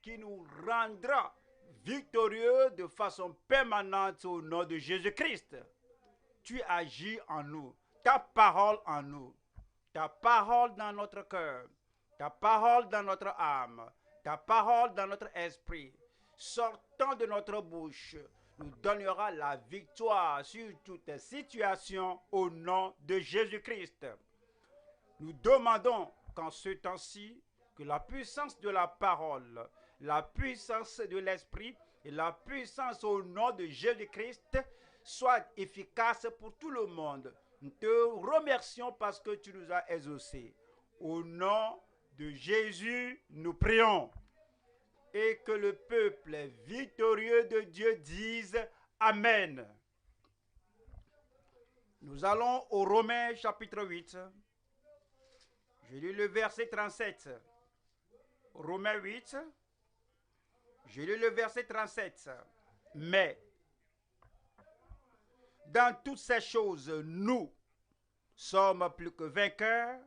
qui nous rendra victorieux de façon permanente au nom de Jésus-Christ. Tu agis en nous, ta parole en nous, ta parole dans notre cœur, ta parole dans notre âme, ta parole dans notre esprit, sortant de notre bouche, nous donnera la victoire sur toute situation au nom de Jésus-Christ. Nous demandons qu'en ce temps-ci, que la puissance de la parole, la puissance de l'esprit et la puissance au nom de Jésus-Christ soit efficace pour tout le monde. Nous te remercions parce que tu nous as exaucés. Au nom de Jésus, nous prions. Et que le peuple victorieux de Dieu dise Amen. Nous allons au Romains chapitre 8. Je lis le verset 37. Romains 8. Je lis le verset 37. Mais dans toutes ces choses, nous sommes plus que vainqueurs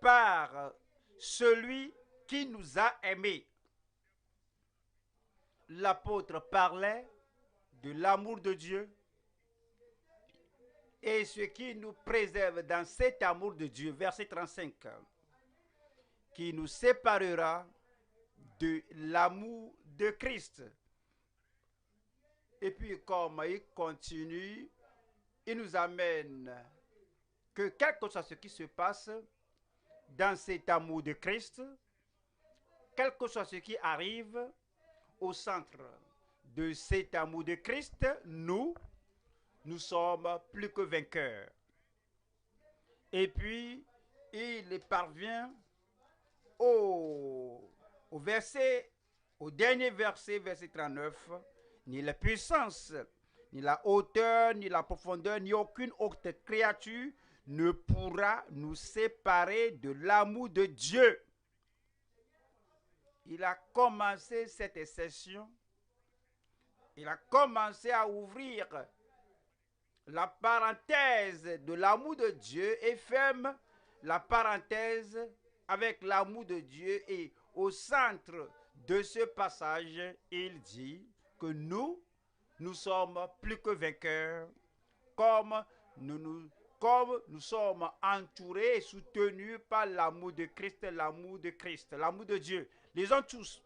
par celui qui nous a aimés. L'apôtre parlait de l'amour de Dieu et ce qui nous préserve dans cet amour de Dieu, verset 35, qui nous séparera de l'amour de Christ. Et puis comme il continue, il nous amène que quel que soit ce qui se passe dans cet amour de Christ, quel que soit ce qui arrive, au centre de cet amour de Christ, nous sommes plus que vainqueurs. Et puis, il parvient au dernier verset, verset 39, ni la puissance, ni la hauteur, ni la profondeur, ni aucune autre créature ne pourra nous séparer de l'amour de Dieu. Il a commencé cette session, il a commencé à ouvrir la parenthèse de l'amour de Dieu et ferme la parenthèse avec l'amour de Dieu. Et au centre de ce passage, il dit que nous sommes plus que vainqueurs, comme nous sommes entourés et soutenus par l'amour de Christ, l'amour de Dieu. Lisons tous.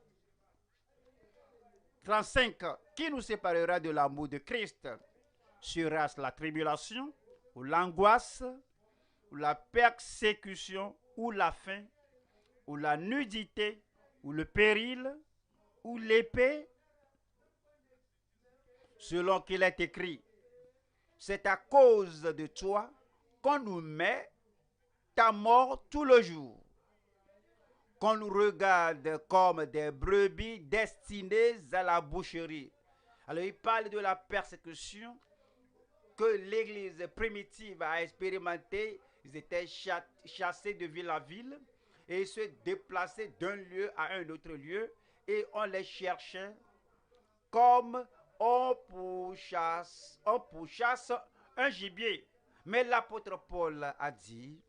35. Qui nous séparera de l'amour de Christ? Sera-ce la tribulation, ou l'angoisse, ou la persécution, ou la faim, ou la nudité, ou le péril, ou l'épée? Selon qu'il est écrit, c'est à cause de toi qu'on nous met ta mort tout le jour, qu'on nous regarde comme des brebis destinées à la boucherie. Alors il parle de la persécution que l'église primitive a expérimenté. Ils étaient chassés de ville en ville et se déplaçaient d'un lieu à un autre lieu et on les cherchait comme on pourchasse un gibier. Mais l'apôtre Paul a dit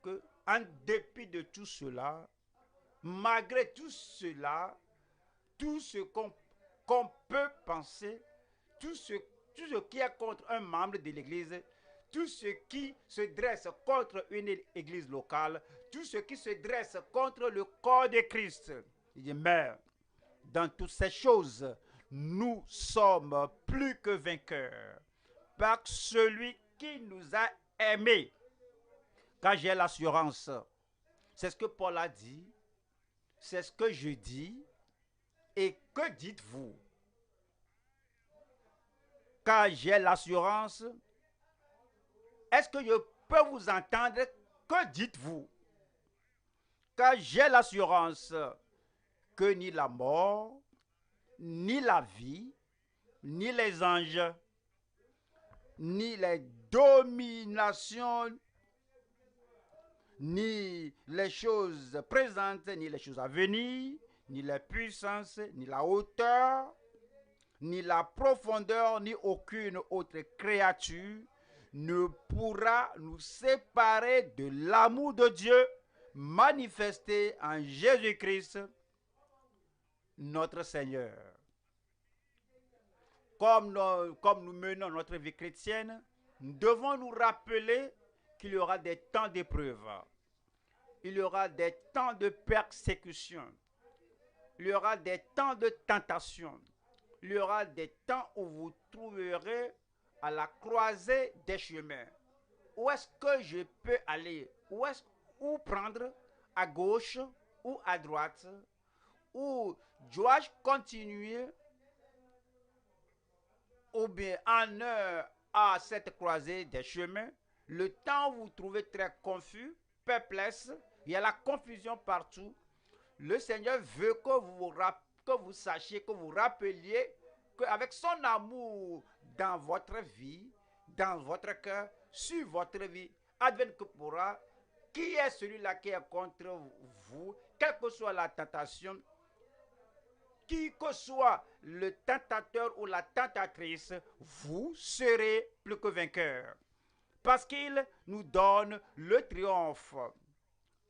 que en dépit de tout cela, malgré tout cela, tout ce qu'on peut penser, tout ce qui est contre un membre de l'église, tout ce qui se dresse contre une église locale, tout ce qui se dresse contre le corps de Christ. Il dit, mais dans toutes ces choses, nous sommes plus que vainqueurs par celui qui nous a aimés. Car j'ai l'assurance, c'est ce que Paul a dit, c'est ce que je dis, et que dites-vous? Car j'ai l'assurance, est-ce que je peux vous entendre? Que dites-vous? Car j'ai l'assurance que ni la mort, ni la vie, ni les anges, ni les dominations, ni les choses présentes, ni les choses à venir, ni les puissances, ni la hauteur, ni la profondeur, ni aucune autre créature ne pourra nous séparer de l'amour de Dieu manifesté en Jésus-Christ, notre Seigneur. Comme nous menons notre vie chrétienne, nous devons nous rappeler qu'il y aura des temps d'épreuve. Il y aura des temps de persécution. Il y aura des temps de tentation. Il y aura des temps où vous trouverez à la croisée des chemins. Où est-ce que je peux aller? Où prendre? À gauche ou à droite? Ou dois-je continuer? Ou bien en heure à cette croisée des chemins, le temps où vous trouvez très confus, perplexe, il y a la confusion partout. Le Seigneur veut que vous sachiez, que vous rappeliez qu'avec son amour dans votre vie, dans votre cœur, sur votre vie, advienne que pourra, qui est celui-là qui est contre vous, quelle que soit la tentation, qui que soit le tentateur ou la tentatrice, vous serez plus que vainqueur. Parce qu'il nous donne le triomphe.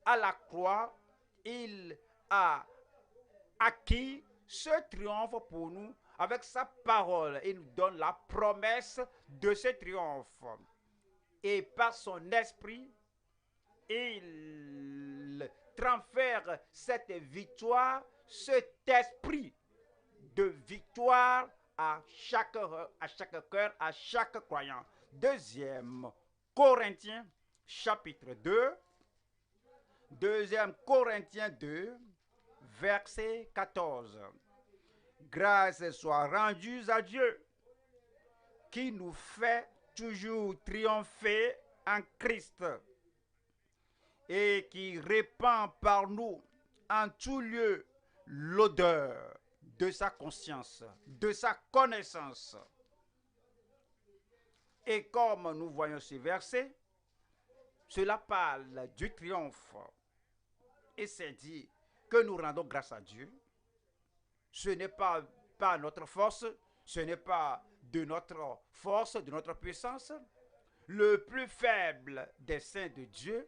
À la croix, il a acquis ce triomphe pour nous avec sa parole. Il nous donne la promesse de ce triomphe. Et par son esprit, il transfère cette victoire, cet esprit de victoire à chaque cœur, à chaque croyant. Deuxième Corinthiens, chapitre 2. Deuxième Corinthiens 2, verset 14. Grâce soit rendue à Dieu, qui nous fait toujours triompher en Christ et qui répand par nous en tout lieu l'odeur de sa conscience, de sa connaissance. Et comme nous voyons ce verset, cela parle du triomphe. Et c'est dit que nous rendons grâce à Dieu. Ce n'est pas par notre force, ce n'est pas de notre force, de notre puissance. Le plus faible des saints de Dieu,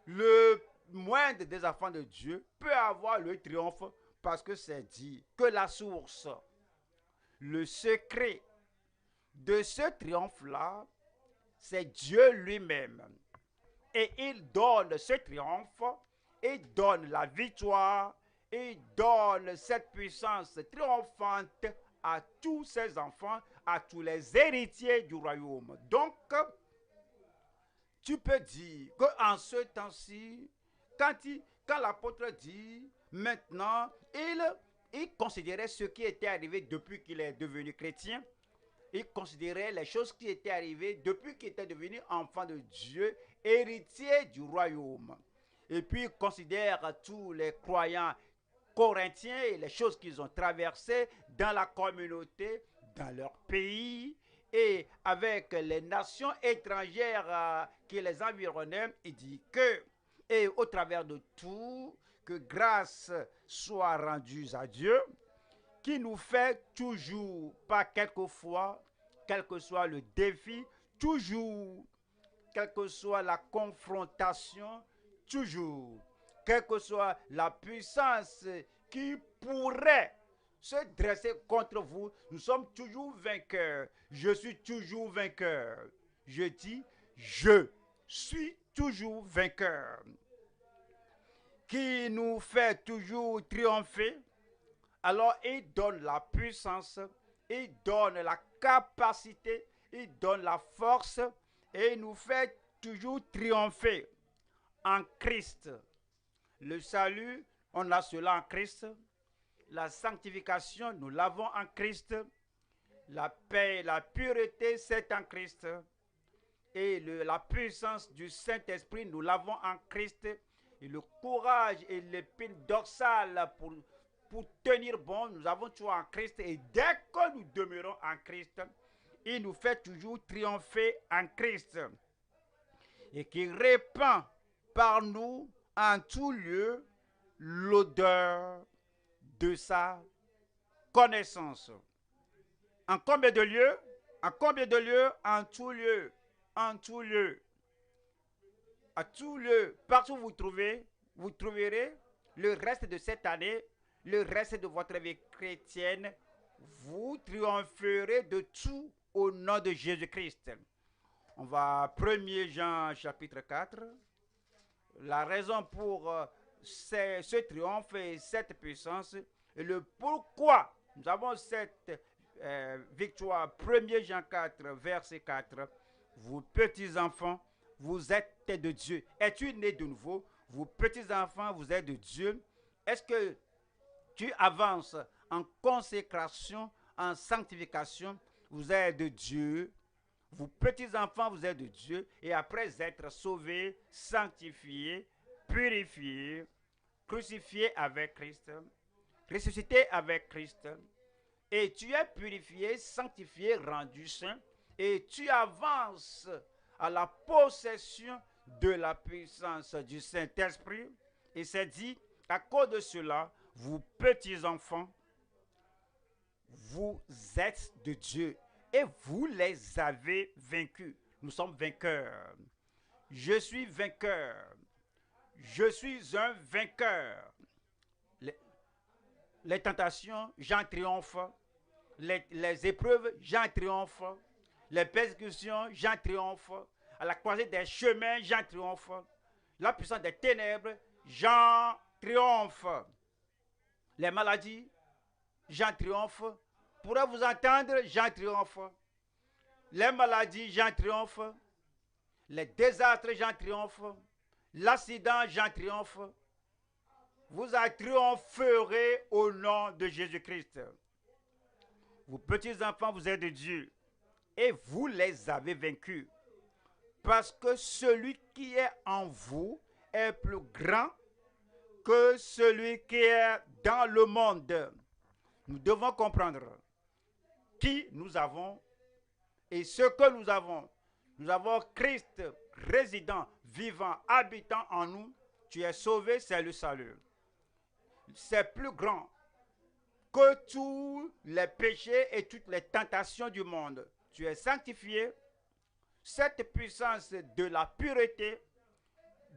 le moindre des enfants de Dieu peut avoir le triomphe parce que c'est dit que la source, le secret de ce triomphe-là, c'est Dieu lui-même. Et il donne ce triomphe, il donne la victoire, il donne cette puissance triomphante à tous ses enfants, à tous les héritiers du royaume. Donc, tu peux dire qu'en ce temps-ci, quand l'apôtre dit, maintenant, il considérait ce qui était arrivé depuis qu'il est devenu chrétien. Il considérait les choses qui étaient arrivées depuis qu'il était devenu enfant de Dieu, héritier du royaume. Et puis il considère tous les croyants corinthiens et les choses qu'ils ont traversées dans la communauté, dans leur pays et avec les nations étrangères qui les environnaient. Il dit que, et au travers de tout, que grâce soit rendue à Dieu, qui nous fait toujours, pas quelquefois, quel que soit le défi, toujours, quelle que soit la confrontation, toujours, quelle que soit la puissance qui pourrait se dresser contre vous, nous sommes toujours vainqueurs. Je suis toujours vainqueur. Je dis, je suis toujours vainqueur. Qui nous fait toujours triompher. Alors, il donne la puissance, il donne la capacité, il donne la force et il nous fait toujours triompher en Christ. Le salut, on a cela en Christ. La sanctification, nous l'avons en Christ. La paix, la pureté, c'est en Christ. Et la puissance du Saint-Esprit, nous l'avons en Christ. Et le courage et l'épine dorsale pour tenir bon, nous avons tout en Christ. Et dès que nous demeurons en Christ, il nous fait toujours triompher en Christ. Et qui répand par nous en tout lieu l'odeur de sa connaissance. En combien de lieux? En combien de lieux? En tout lieu. En tout lieu. À tout lieu. Partout où vous trouverez le reste de cette année, le reste de votre vie chrétienne, vous triompherez de tout au nom de Jésus-Christ. On va 1er Jean chapitre 4. La raison pour ce triomphe et cette puissance et le pourquoi nous avons cette victoire. 1er Jean 4, verset 4. Vous petits enfants, vous êtes de Dieu. Es-tu né de nouveau? Vous petits enfants, vous êtes de Dieu. Est-ce que tu avances en consécration, en sanctification? Vous êtes de Dieu. Vous petits enfants, vous êtes de Dieu. Et après être sauvés, sanctifiés, purifiés, crucifiés avec Christ, ressuscités avec Christ, et tu es purifié, sanctifié, rendu saint, et tu avances à la possession de la puissance du Saint-Esprit. Et c'est dit, à cause de cela, vous petits enfants, vous êtes de Dieu et vous les avez vaincus. Nous sommes vainqueurs. Je suis vainqueur. Je suis un vainqueur. Les tentations, j'en triomphe. Les épreuves, j'en triomphe. Les persécutions, j'en triomphe. À la croisée des chemins, j'en triomphe. La puissance des ténèbres, j'en triomphe. Les maladies, j'en triomphe. Pourrais vous entendre, j'en triomphe. Les maladies, j'en triomphe. Les désastres, j'en triomphe. L'accident, j'en triomphe. Vous en triompherez au nom de Jésus-Christ. Vous petits enfants, vous êtes de Dieu et vous les avez vaincus. Parce que celui qui est en vous est plus grand que celui qui est dans le monde. Nous devons comprendre qui nous avons et ce que nous avons. Nous avons Christ résident, vivant, habitant en nous. Tu es sauvé, c'est le salut. C'est plus grand que tous les péchés et toutes les tentations du monde. Tu es sanctifié. Cette puissance de la pureté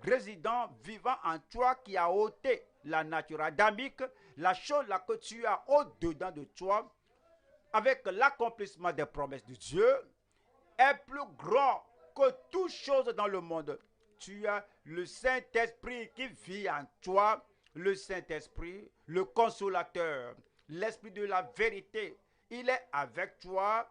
résident, vivant en toi, qui a ôté la nature adamique, la chose là que tu as au-dedans de toi, avec l'accomplissement des promesses de Dieu, est plus grand que toute chose dans le monde. Tu as le Saint-Esprit qui vit en toi, le Saint-Esprit, le consolateur, l'Esprit de la vérité. Il est avec toi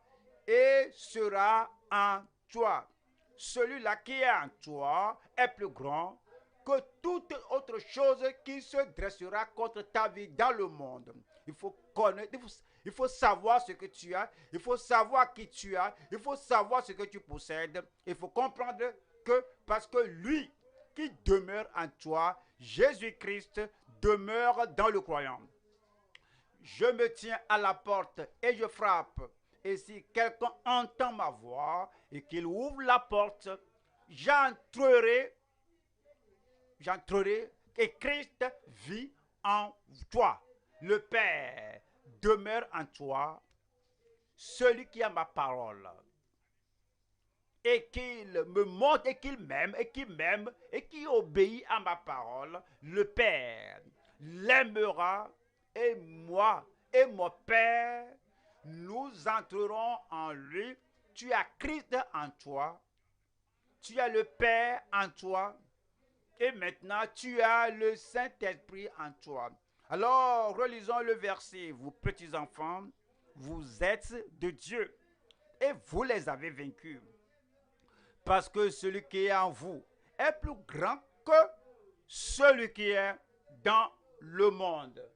et sera en toi. Celui-là qui est en toi est plus grand que toute autre chose qui se dressera contre ta vie dans le monde. Il faut connaître, il faut savoir ce que tu as, il faut savoir qui tu as, il faut savoir ce que tu possèdes. Il faut comprendre que parce que lui qui demeure en toi, Jésus-Christ, demeure dans le croyant. Je me tiens à la porte et je frappe. Et si quelqu'un entend ma voix et qu'il ouvre la porte, j'entrerai et Christ vit en toi. Le Père demeure en toi, celui qui a ma parole. Et qu'il me montre et qu'il m'aime et qui m'aime et qui obéit à ma parole, le Père l'aimera et moi et mon Père, nous entrerons en lui. Tu as Christ en toi, tu as le Père en toi et maintenant tu as le Saint-Esprit en toi. Alors relisons le verset. Vous petits enfants, vous êtes de Dieu et vous les avez vaincus. Parce que celui qui est en vous est plus grand que celui qui est dans le monde.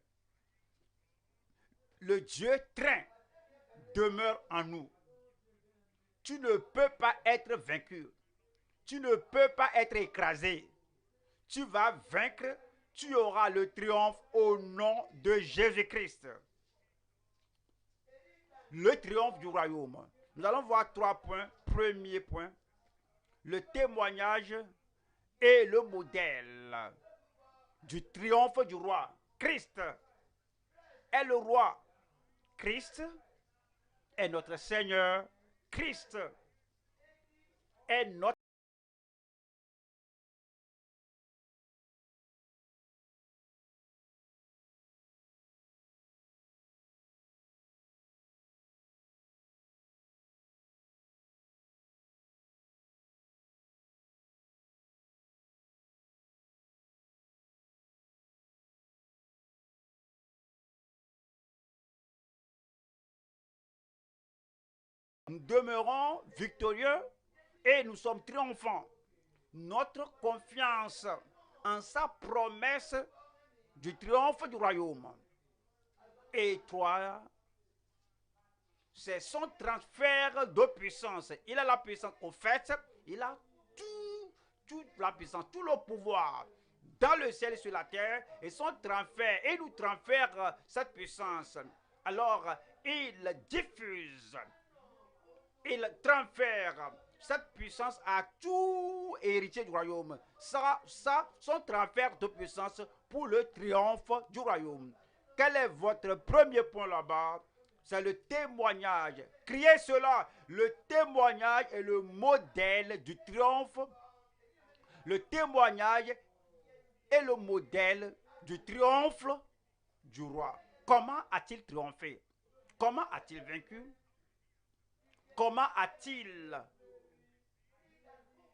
Le Dieu trait demeure en nous. Tu ne peux pas être vaincu. Tu ne peux pas être écrasé. Tu vas vaincre. Tu auras le triomphe au nom de Jésus-Christ. Le triomphe du royaume. Nous allons voir 3 points. Premier point, le témoignage et le modèle du triomphe du roi. Christ est le roi. Christ est notre Seigneur. Christ est notre nous demeurons victorieux et nous sommes triomphants. Notre confiance en sa promesse du triomphe du royaume. Et 3, c'est son transfert de puissance. Il a la puissance. Au fait, il a toute la puissance, tout le pouvoir dans le ciel et sur la terre. Et son transfert, et nous transfère cette puissance. Alors, il diffuse, il transfère cette puissance à tout héritier du royaume. Ça, son transfert de puissance pour le triomphe du royaume. Quel est votre premier point là-bas? C'est le témoignage. Criez cela. Le témoignage est le modèle du triomphe. Le témoignage est le modèle du triomphe du roi. Comment a-t-il triomphé? Comment a-t-il vaincu? Comment a-t-il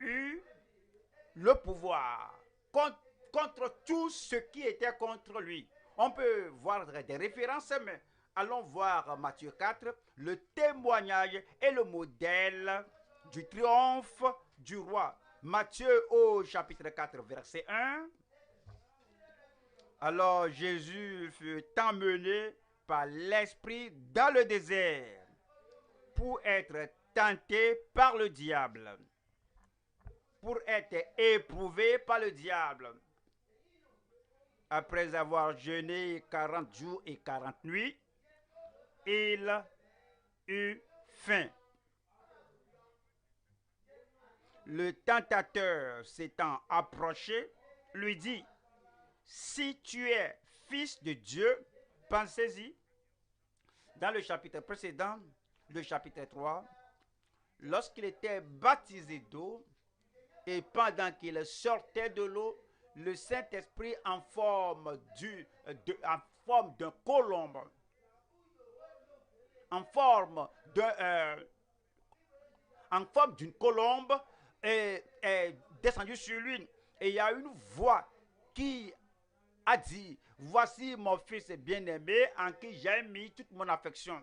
eu le pouvoir contre tout ce qui était contre lui? On peut voir des références, mais allons voir Matthieu 4. Le témoignage est le modèle du triomphe du roi. Matthieu au chapitre 4, verset 1. Alors Jésus fut emmené par l'Esprit dans le désert pour être tenté par le diable. Pour être éprouvé par le diable. Après avoir jeûné 40 jours et 40 nuits, il eut faim. Le tentateur s'étant approché, lui dit, si tu es fils de Dieu, pensez-y. Dans le chapitre précédent, le chapitre 3, lorsqu'il était baptisé d'eau, et pendant qu'il sortait de l'eau, le Saint-Esprit en forme d'un colombe, en forme d'une colombe, est descendu sur lui. Et il y a une voix qui a dit, voici mon fils bien-aimé en qui j'ai mis toute mon affection.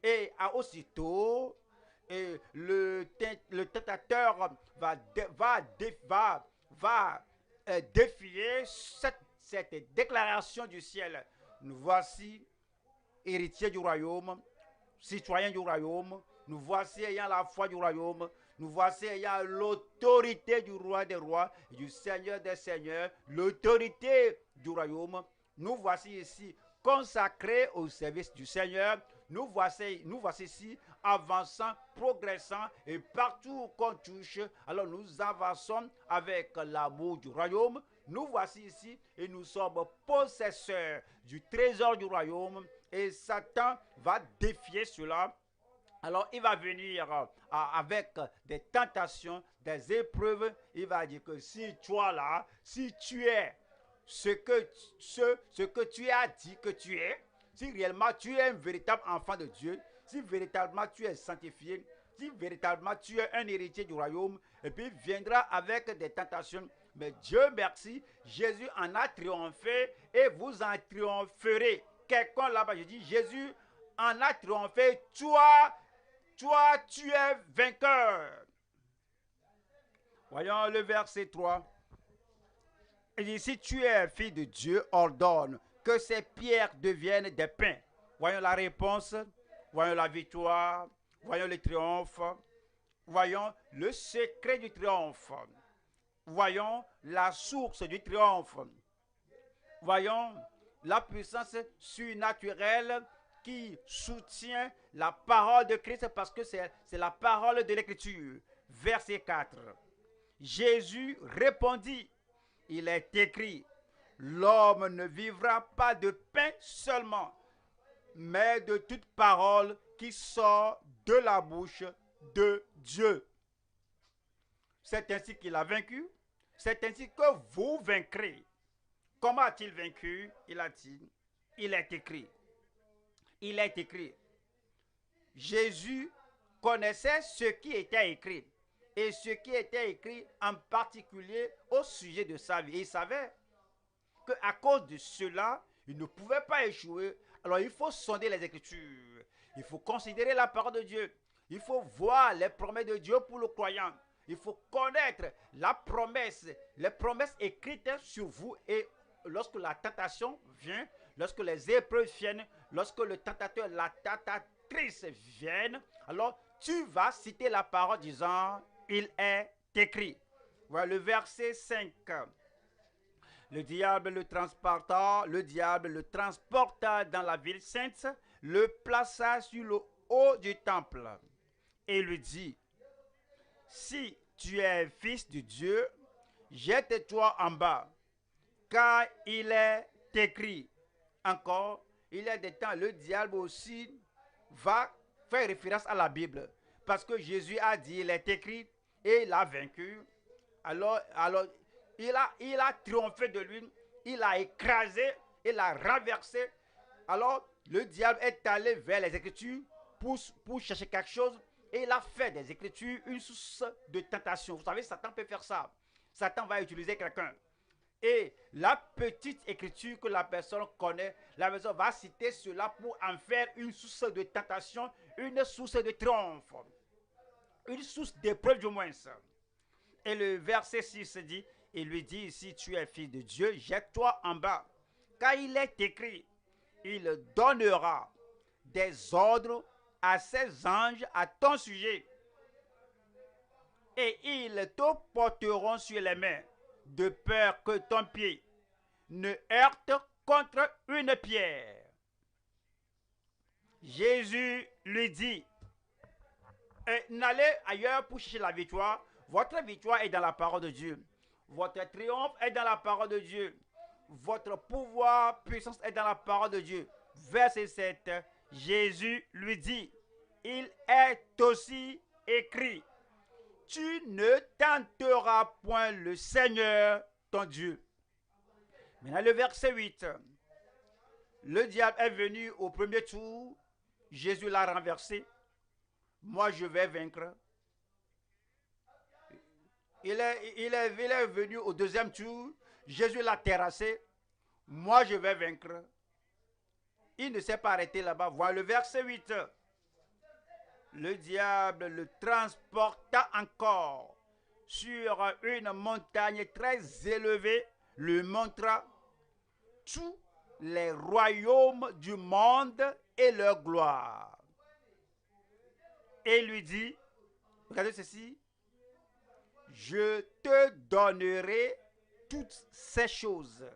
Et aussitôt, le tentateur va défier cette déclaration du ciel. Nous voici héritiers du royaume, citoyens du royaume, nous voici ayant la foi du royaume, nous voici ayant l'autorité du roi des rois, du seigneur des seigneurs, l'autorité du royaume. Nous voici ici consacrés au service du Seigneur. Nous voici ici avançant, progressant, et partout qu'on touche, alors nous avançons avec l'amour du royaume. Nous voici ici et nous sommes possesseurs du trésor du royaume, et Satan va défier cela. Alors il va venir avec des tentations, des épreuves. Il va dire que si toi là, si tu es ce que tu as dit que tu es, si réellement tu es un véritable enfant de Dieu, si véritablement tu es sanctifié, si véritablement tu es un héritier du royaume, et puis viendra avec des tentations. Mais Dieu merci, Jésus en a triomphé et vous en triompherez. Quelqu'un là-bas, je dis, Jésus en a triomphé, toi tu es vainqueur. Voyons le verset 3. Il dit, si tu es fille de Dieu, ordonne que ces pierres deviennent des pains. Voyons la réponse, voyons la victoire, voyons le triomphe, voyons le secret du triomphe, voyons la source du triomphe, voyons la puissance surnaturelle qui soutient la parole de Christ, parce que c'est la parole de l'Écriture. Verset 4. Jésus répondit, il est écrit, l'homme ne vivra pas de pain seulement, mais de toute parole qui sort de la bouche de Dieu. C'est ainsi qu'il a vaincu, c'est ainsi que vous vaincrez. Comment a-t-il vaincu? Il a dit, il est écrit. Il est écrit. Jésus connaissait ce qui était écrit. Et ce qui était écrit en particulier au sujet de sa vie. Et il savait qu'à cause de cela, il ne pouvait pas échouer. Alors il faut sonder les Écritures. Il faut considérer la parole de Dieu. Il faut voir les promesses de Dieu pour le croyant. Il faut connaître la promesse, les promesses écrites sur vous. Et lorsque la tentation vient, lorsque les épreuves viennent, lorsque le tentateur, la tentatrice viennent, alors tu vas citer la parole disant, il est écrit. Voilà le verset 5. Le diable le transporta dans la ville sainte, le plaça sur le haut du temple et lui dit, si tu es fils de Dieu, jette-toi en bas, car il est écrit. Encore, il y a des temps, le diable aussi va faire référence à la Bible, parce que Jésus a dit, il est écrit, et il a vaincu. Alors il a triomphé de lui, il a écrasé, il a renversé. Alors, le diable est allé vers les Écritures pour chercher quelque chose, et il a fait des Écritures une source de tentation. Vous savez, Satan peut faire ça. Satan va utiliser quelqu'un. Et la petite écriture que la personne connaît, la personne va citer cela pour en faire une source de tentation, une source de triomphe, une source d'épreuve du moins. Et le verset 6 dit, il lui dit, si tu es fils de Dieu, jette-toi en bas, car il est écrit, il donnera des ordres à ses anges à ton sujet, et ils te porteront sur les mains, de peur que ton pied ne heurte contre une pierre. Jésus lui dit, n'allez ailleurs pour chercher la victoire. Votre victoire est dans la parole de Dieu. Votre triomphe est dans la parole de Dieu. Votre pouvoir, puissance est dans la parole de Dieu. Verset 7, Jésus lui dit, il est aussi écrit, tu ne tenteras point le Seigneur ton Dieu. Maintenant le verset 8, le diable est venu au premier tour, Jésus l'a renversé, moi je vais vaincre. Il est venu au deuxième tour, Jésus l'a terrassé, moi je vais vaincre. Il ne s'est pas arrêté là-bas. Voilà le verset 8. Le diable le transporta encore sur une montagne très élevée, lui montra tous les royaumes du monde et leur gloire. Et lui dit, regardez ceci, je te donnerai toutes ces choses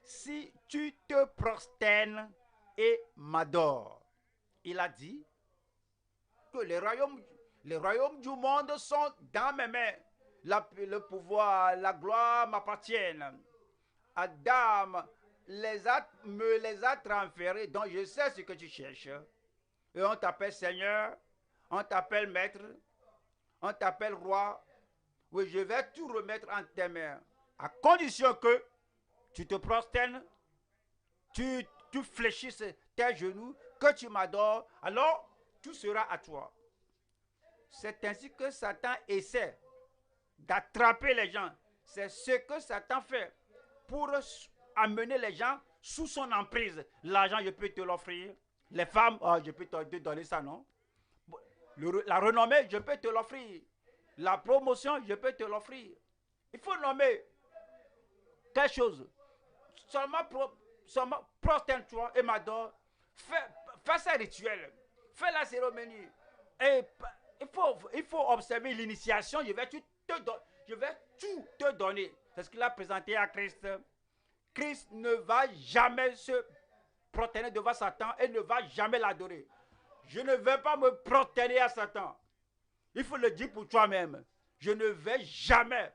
si tu te prosternes et m'adores. Il a dit que les royaumes du monde sont dans mes mains. Le pouvoir, la gloire m'appartiennent. Adam me les a transférés, donc je sais ce que tu cherches. Et on t'appelle Seigneur, on t'appelle Maître, on t'appelle Roi. Oui, je vais tout remettre en tes mains, à condition que tu te prosternes, tu fléchisses tes genoux, que tu m'adores, alors tout sera à toi. C'est ainsi que Satan essaie d'attraper les gens. C'est ce que Satan fait pour amener les gens sous son emprise. L'argent, je peux te l'offrir. Les femmes, je peux te donner ça, non? La renommée, je peux te l'offrir. La promotion, je peux te l'offrir. Il faut nommer quelque chose. Seulement prosterne-toi et m'adore. Fais ce rituel. Fais la cérémonie. Et il faut observer l'initiation. Je vais tout te donner. C'est ce qu'il a présenté à Christ. Christ ne va jamais se prosterner devant Satan et ne va jamais l'adorer. Je ne vais pas me prosterner à Satan. Il faut le dire pour toi-même. Je ne vais jamais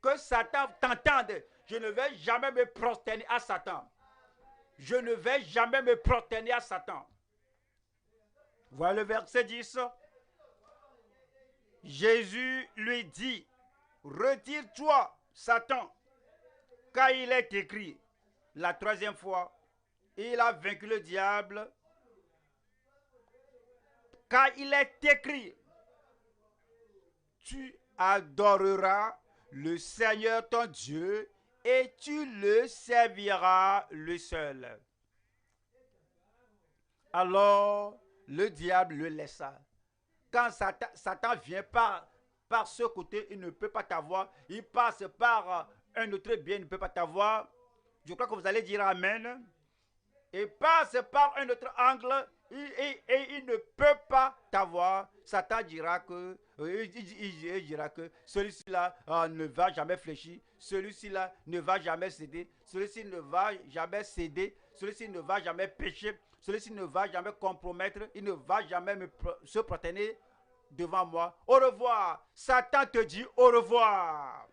que Satan t'entende. Je ne vais jamais me prosterner à Satan. Je ne vais jamais me prosterner à Satan. Voilà le verset 10. Jésus lui dit, retire-toi, Satan, car il est écrit. La troisième fois, il a vaincu le diable, car il est écrit, tu adoreras le Seigneur ton Dieu et tu le serviras lui seul. Alors le diable le laissa. Quand Satan vient par ce côté, il ne peut pas t'avoir. Il passe par un autre biais, il ne peut pas t'avoir. Je crois que vous allez dire Amen. Et passe par un autre angle et il ne peut pas t'avoir. Satan dira que, il dira que celui-ci là ne va jamais fléchir, celui-ci là ne va jamais céder, celui-ci ne va jamais céder, celui-ci ne va jamais pécher, celui-ci ne va jamais compromettre, il ne va jamais se protéger devant moi. Au revoir. Satan te dit au revoir.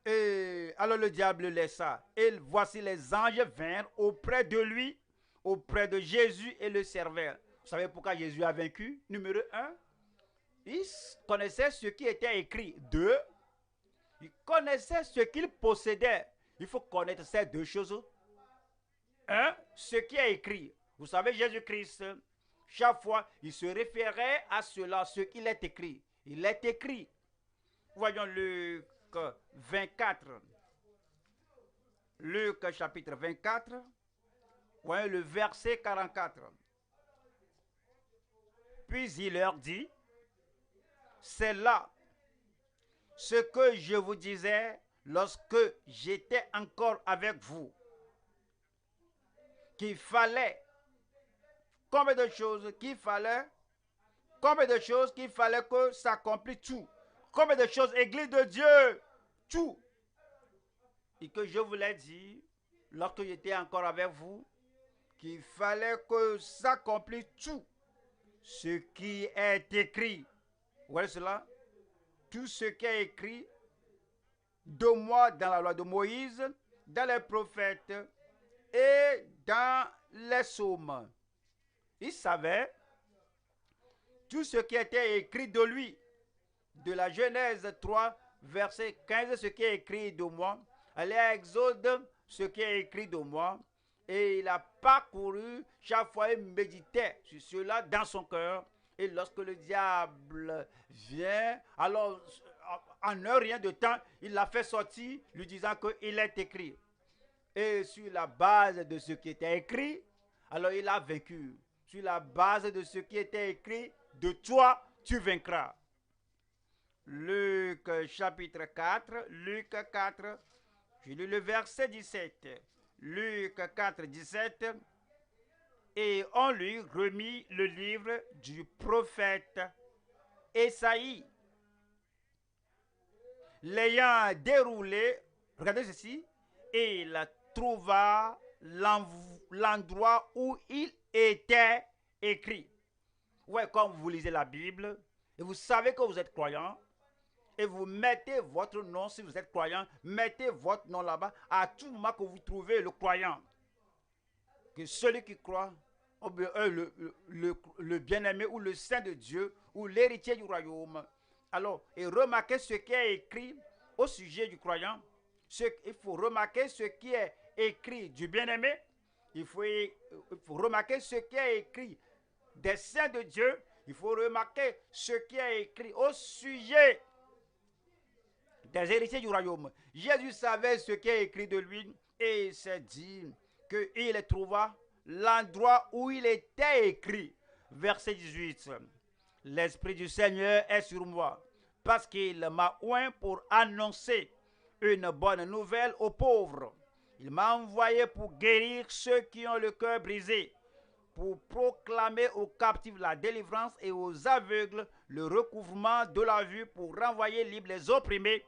Et alors le diable laissa. Et voici les anges vinrent auprès de lui, auprès de Jésus et le servèrent. Vous savez pourquoi Jésus a vaincu? Numéro 1, il connaissait ce qui était écrit. 2, il connaissait ce qu'il possédait. Il faut connaître ces deux choses. 1, ce qui est écrit. Vous savez, Jésus-Christ, chaque fois, il se référait à cela, ce qu'il est écrit. Il est écrit. Voyons Luc 24. Luc chapitre 24. Voyons le verset 44. Puis il leur dit, c'est là ce que je vous disais lorsque j'étais encore avec vous, qu'il fallait, combien de choses qu'il fallait que s'accomplisse tout. Combien de choses, Église de Dieu, tout. Et que je vous l'ai dit, lorsque j'étais encore avec vous, qu'il fallait que s'accomplisse tout ce qui est écrit. Vous voyez cela? Tout ce qui est écrit de moi dans la loi de Moïse, dans les prophètes et dans les psaumes. Il savait tout ce qui était écrit de lui. De la Genèse 3, verset 15, ce qui est écrit de moi. Allez à Exode, ce qui est écrit de moi. Et il a parcouru, chaque fois il méditait sur cela dans son cœur. Et lorsque le diable vient, alors en un rien de temps, il l'a fait sortir, lui disant qu'il est écrit. Et sur la base de ce qui était écrit, alors il a vaincu. Sur la base de ce qui était écrit, de toi, tu vaincras. Luc chapitre 4, Luc 4, je lis le verset 17. Luc 4, 17. Et on lui remit le livre du prophète Ésaïe. L'ayant déroulé, regardez ceci, et il trouva l'endroit où il était écrit. Ouais, quand vous lisez la Bible, et vous savez que vous êtes croyant, et vous mettez votre nom, si vous êtes croyant, mettez votre nom là-bas, à tout moment que vous trouvez le croyant. Que celui qui croit, le bien-aimé ou le saint de Dieu, ou l'héritier du royaume. Alors, et remarquez ce qui est écrit au sujet du croyant. Il faut remarquer ce qui est écrit du bien-aimé. Il faut remarquer ce qui est écrit des saints de Dieu. Il faut remarquer ce qui est écrit au sujet des héritiers du royaume. Jésus savait ce qui est écrit de lui et il s'est dit qu'il trouva l'endroit où il était écrit. Verset 18. L'Esprit du Seigneur est sur moi parce qu'il m'a oint pour annoncer une bonne nouvelle aux pauvres. Il m'a envoyé pour guérir ceux qui ont le cœur brisé, pour proclamer aux captifs la délivrance et aux aveugles le recouvrement de la vue, pour renvoyer libres les opprimés.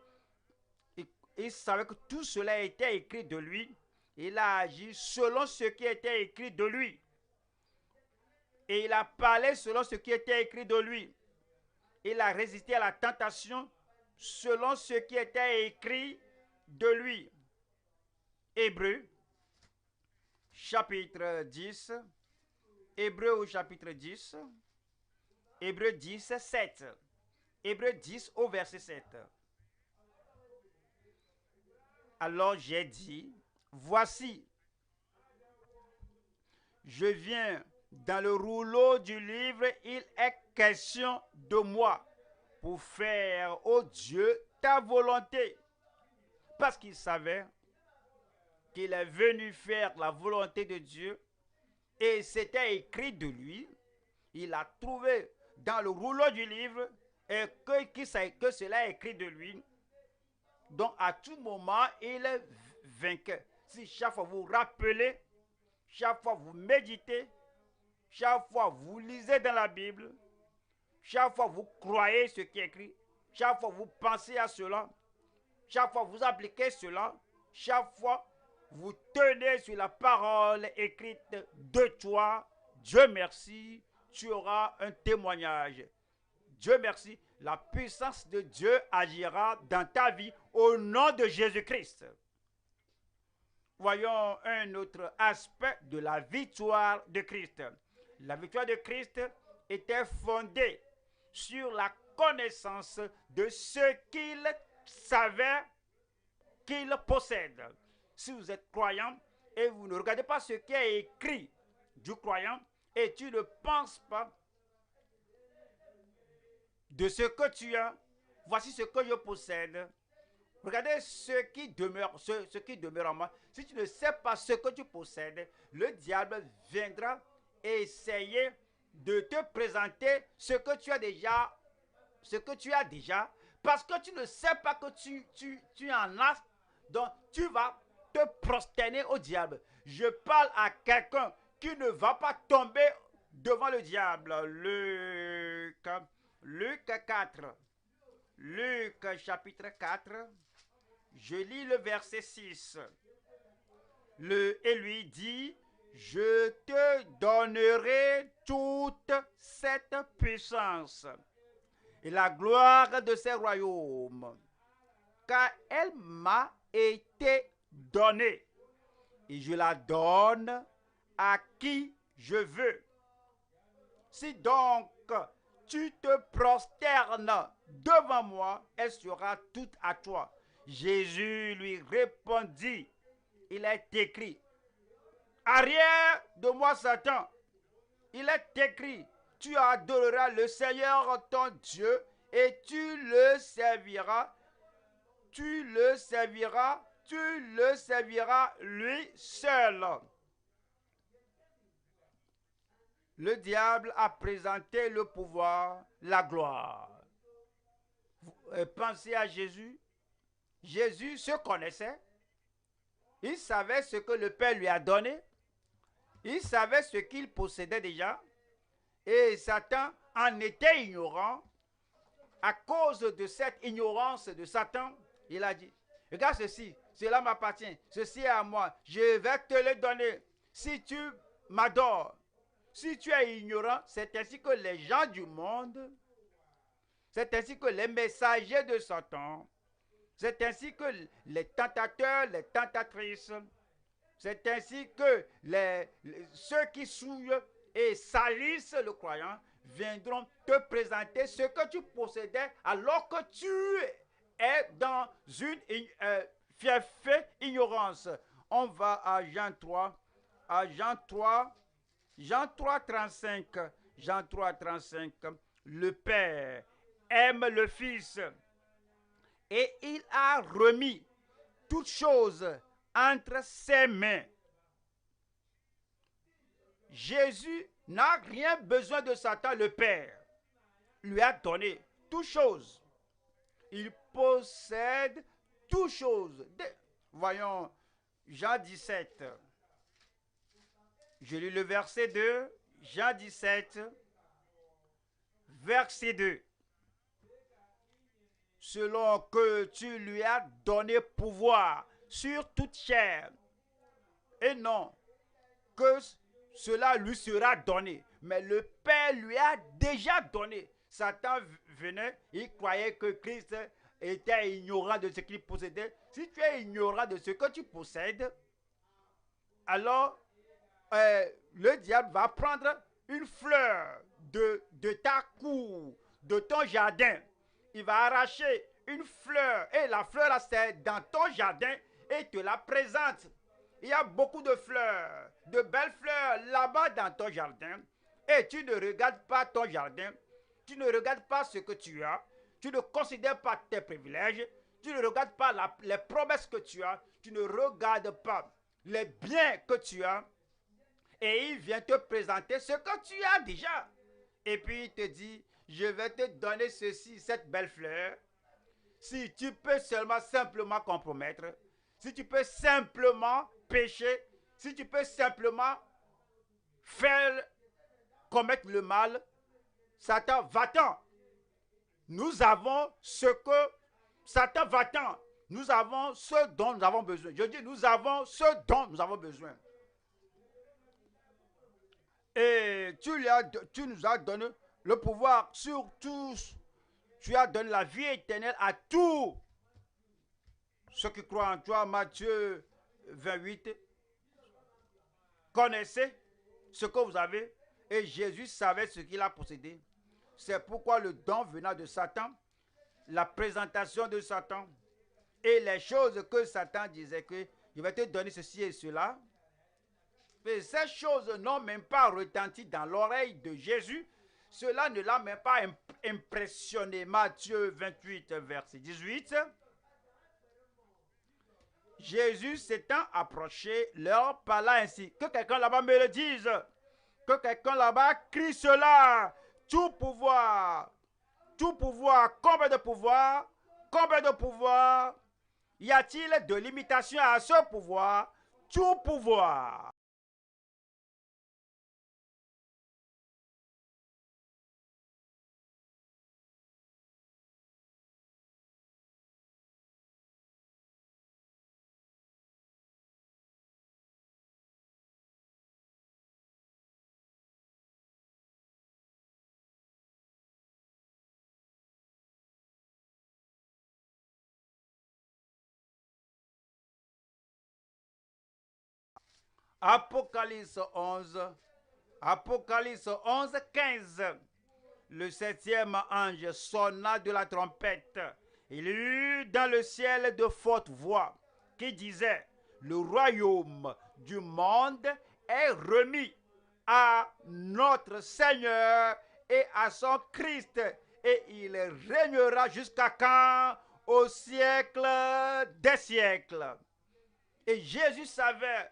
Il savait que tout cela était écrit de lui. Il a agi selon ce qui était écrit de lui. Et il a parlé selon ce qui était écrit de lui. Il a résisté à la tentation selon ce qui était écrit de lui. Hébreux, chapitre 10. Hébreux au chapitre 10. Hébreux 10, 7. Hébreux 10 au verset 7. Alors j'ai dit, voici, je viens dans le rouleau du livre, il est question de moi pour faire, ô Dieu, ta volonté. Parce qu'il savait qu'il est venu faire la volonté de Dieu et c'était écrit de lui. Il a trouvé dans le rouleau du livre et que cela est écrit de lui. Donc à tout moment, il est vainqueur. Si chaque fois vous rappelez, chaque fois vous méditez, chaque fois vous lisez dans la Bible, chaque fois vous croyez ce qui est écrit, chaque fois vous pensez à cela, chaque fois vous appliquez cela, chaque fois vous tenez sur la parole écrite de toi, Dieu merci, tu auras un témoignage. Dieu merci, la puissance de Dieu agira dans ta vie au nom de Jésus-Christ. Voyons un autre aspect de la victoire de Christ. La victoire de Christ était fondée sur la connaissance de ce qu'il savait qu'il possède. Si vous êtes croyant et vous ne regardez pas ce qui est écrit du croyant et tu ne penses pas de ce que tu as, voici ce que je possède. Regardez ce qui demeure en moi. Si tu ne sais pas ce que tu possèdes, le diable viendra essayer de te présenter ce que tu as déjà, parce que tu ne sais pas que tu en as, donc tu vas te prosterner au diable. Je parle à quelqu'un qui ne va pas tomber devant le diable. Luc 4. Luc chapitre 4. Je lis le verset 6. Et lui dit, je te donnerai toute cette puissance et la gloire de ces royaumes, car elle m'a été donnée, et je la donne à qui je veux. Si donc tu te prosternes devant moi, elle sera toute à toi. Jésus lui répondit, il est écrit, arrière de moi Satan, il est écrit, tu adoreras le Seigneur ton Dieu et tu le serviras lui seul. Le diable a présenté le pouvoir, la gloire. Pensez à Jésus. Jésus se connaissait. Il savait ce que le Père lui a donné. Il savait ce qu'il possédait déjà. Et Satan en était ignorant. À cause de cette ignorance de Satan, il a dit, regarde ceci, cela m'appartient, ceci est à moi, je vais te le donner. Si tu m'adores, si tu es ignorant, c'est ainsi que les gens du monde, c'est ainsi que les messagers de Satan, c'est ainsi que les tentateurs, les tentatrices, c'est ainsi que ceux qui souillent et salissent le croyant viendront te présenter ce que tu possédais alors que tu es dans une ignorance. On va à Jean 3, Jean 3, 35. Jean 3, 35. Le Père aime le Fils et il a remis toutes choses entre ses mains. Jésus n'a rien besoin de Satan, le Père lui a donné toutes choses. Il possède toutes choses. Voyons Jean 17. Je lis le verset 2. Jean 17, verset 2. Selon que tu lui as donné pouvoir sur toute chair, et non que cela lui sera donné, mais le Père lui a déjà donné. Satan venait, il croyait que Christ était ignorant de ce qu'il possédait. Si tu es ignorant de ce que tu possèdes, alors le diable va prendre une fleur de ta cour, de ton jardin. Il va arracher une fleur, et la fleur là c'est dans ton jardin, et te la présente. Il y a beaucoup de fleurs, de belles fleurs là-bas dans ton jardin, et tu ne regardes pas ton jardin, tu ne regardes pas ce que tu as, tu ne considères pas tes privilèges, tu ne regardes pas les promesses que tu as, tu ne regardes pas les biens que tu as, et il vient te présenter ce que tu as déjà. et puis il te dit, je vais te donner ceci, cette belle fleur. Si tu peux simplement compromettre, si tu peux simplement pécher, si tu peux simplement faire commettre le mal, Satan, va-t'en. Nous avons ce que Satan, va-t'en. Nous avons ce dont nous avons besoin. Je dis, nous avons ce dont nous avons besoin. Et tu nous as donné le pouvoir sur tous. Tu as donné la vie éternelle à tous ceux qui croient en toi. Matthieu 28. Connaissez ce que vous avez. Et Jésus savait ce qu'il a possédé. C'est pourquoi le don venant de Satan, la présentation de Satan et les choses que Satan disait que il va te donner ceci et cela. Mais ces choses n'ont même pas retenti dans l'oreille de Jésus. Cela ne l'a même pas impressionné. Matthieu 28, verset 18. Jésus s'étant approché, leur parla ainsi. Que quelqu'un là-bas me le dise. Que quelqu'un là-bas crie cela. Tout pouvoir, combien de pouvoir y a-t-il de limitation à ce pouvoir? Tout pouvoir. Apocalypse 11, Apocalypse 11, 15. Le septième ange sonna de la trompette. Il y eut dans le ciel de fortes voix qui disaient, le royaume du monde est remis à notre Seigneur et à son Christ, et il régnera jusqu'à quand? Au siècle des siècles. Et Jésus savait,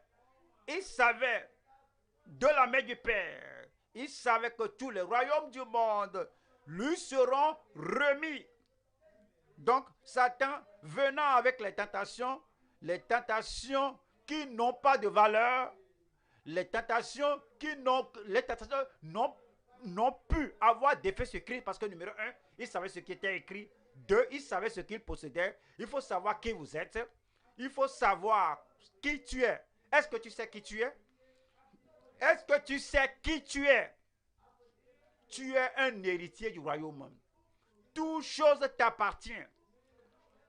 il savait de la main du Père, il savait que tous les royaumes du monde lui seront remis. Donc Satan venant avec les tentations qui n'ont pas de valeur, les tentations n'ont pu avoir d'effet sur Christ parce que numéro un, il savait ce qui était écrit. Deux, il savait ce qu'il possédait. Il faut savoir qui vous êtes. Il faut savoir qui tu es. Est-ce que tu sais qui tu es? Est-ce que tu sais qui tu es? Tu es un héritier du royaume. Toute chose t'appartient.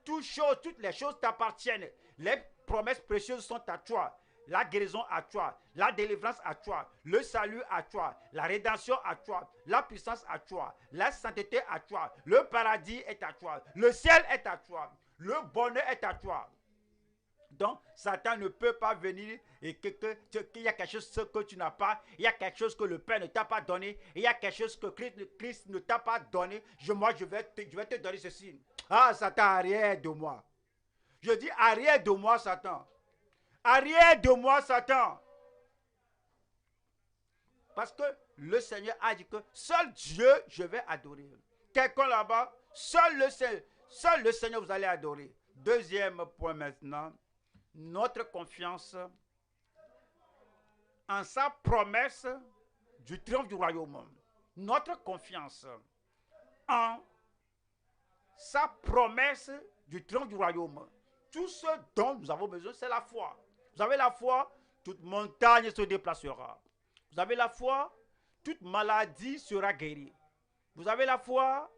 Toutes les choses t'appartiennent. Les promesses précieuses sont à toi. La guérison à toi, la délivrance à toi, le salut à toi, la rédemption à toi, la puissance à toi, la sainteté à toi, le paradis est à toi, le ciel est à toi, le bonheur est à toi. Donc, Satan ne peut pas venir et qu'il y a quelque chose que tu n'as pas, il y a quelque chose que le Père ne t'a pas donné, il y a quelque chose que Christ ne t'a pas donné. Moi, je vais te donner ceci. Ah, Satan, arrière de moi. Je dis, arrière de moi, Satan. Arrière de moi, Satan. Parce que le Seigneur a dit que seul Dieu, je vais adorer. Quelqu'un là-bas, seul le Seigneur, vous allez adorer. Deuxième point maintenant. Notre confiance en sa promesse du triomphe du royaume. Notre confiance en sa promesse du triomphe du royaume. Tout ce dont nous avons besoin, c'est la foi. Vous avez la foi, toute montagne se déplacera. Vous avez la foi, toute maladie sera guérie. Vous avez la foi,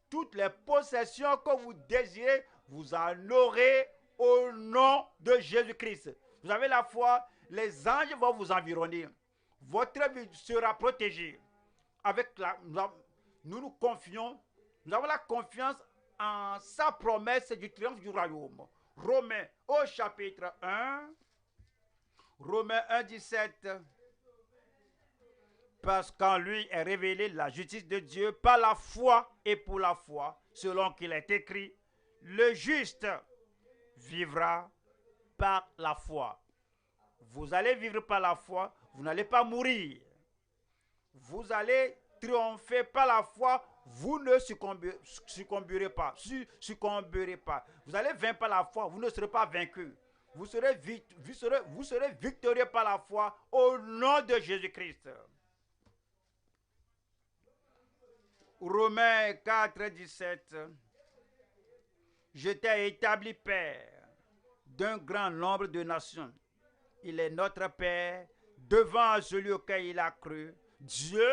toutes les possessions que vous désirez, vous en aurez au nom de Jésus-Christ. Vous avez la foi, les anges vont vous environner. Votre vie sera protégée. Nous nous confions, nous avons la confiance en sa promesse du triomphe du royaume. Romains au chapitre 1, Romains 1, 17. Parce qu'en lui est révélée la justice de Dieu par la foi et pour la foi, selon qu'il est écrit, le juste vivra par la foi. Vous allez vivre par la foi, vous n'allez pas mourir. Vous allez triompher par la foi, vous ne succomberez pas. Vous allez vaincre par la foi, vous ne serez pas vaincu. Vous serez victorieux par la foi au nom de Jésus-Christ. Romains 4, 17. Je t'ai établi père d'un grand nombre de nations. Il est notre Père devant celui auquel il a cru. Dieu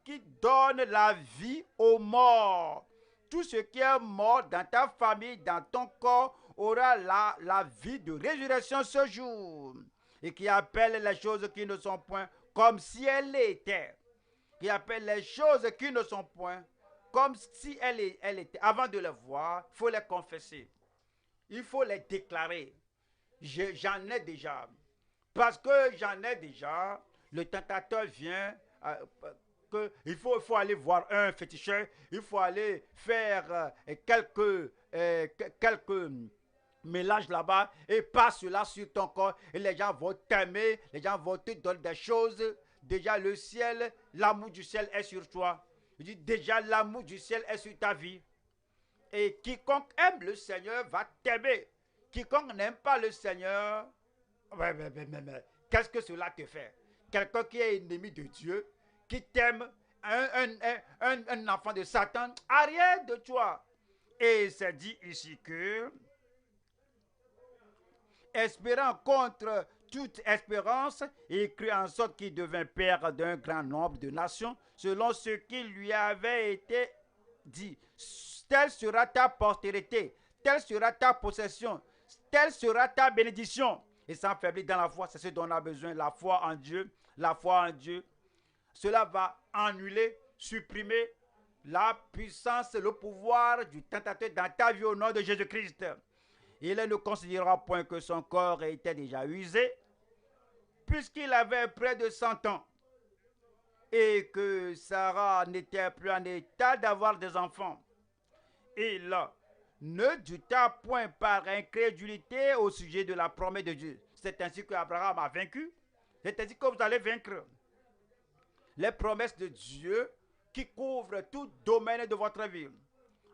qui donne la vie aux morts. Tout ce qui est mort dans ta famille, dans ton corps, aura la vie de résurrection ce jour. Et qui appelle les choses qui ne sont point comme si elles étaient. Qui appelle les choses qui ne sont point comme si elles étaient. Avant de les voir, il faut les confesser. Il faut les déclarer. J'en ai déjà. Parce que j'en ai déjà, le tentateur vient, il faut aller voir un féticheur, il faut aller faire quelques mélanges là-bas et passe cela sur ton corps et les gens vont t'aimer, les gens vont te donner des choses. Déjà le ciel, l'amour du ciel est sur toi. Je dis déjà l'amour du ciel est sur ta vie. Et quiconque aime le Seigneur va t'aimer. Quiconque n'aime pas le Seigneur, qu'est-ce que cela te fait? Quelqu'un qui est ennemi de Dieu, qui t'aime, un enfant de Satan, arrière de toi. Et c'est dit ici que, espérant contre toute espérance, il crut en sorte qu'il devint père d'un grand nombre de nations, selon ce qui lui avait été dit. Telle sera ta postérité, telle sera ta possession, telle sera ta bénédiction. Et s'affaiblir dans la foi, c'est ce dont on a besoin, la foi en Dieu, la foi en Dieu. Cela va annuler, supprimer la puissance, le pouvoir du tentateur dans ta vie au nom de Jésus-Christ. Il ne considérera point que son corps était déjà usé, puisqu'il avait près de 100 ans, et que Sarah n'était plus en état d'avoir des enfants. Il ne douta point par incrédulité au sujet de la promesse de Dieu. C'est ainsi qu'Abraham a vaincu. C'est ainsi que vous allez vaincre. Les promesses de Dieu qui couvrent tout domaine de votre vie.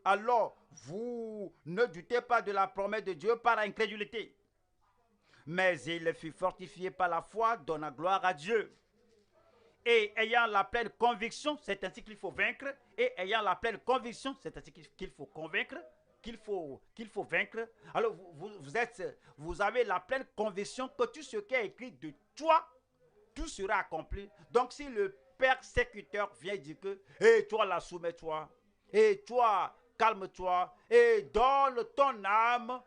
Alors, vous ne doutez pas de la promesse de Dieu par incrédulité. Mais il fut fortifié par la foi, donnant gloire à Dieu. Et ayant la pleine conviction, c'est ainsi qu'il faut vaincre. Et ayant la pleine conviction, c'est ainsi qu'il faut convaincre, qu'il faut vaincre. Alors vous avez la pleine conviction que tout ce qui est écrit de toi, tout sera accompli. Donc si le persécuteur vient dire que, hé, toi là, soumets-toi, et toi, calme-toi, et donne ton âme,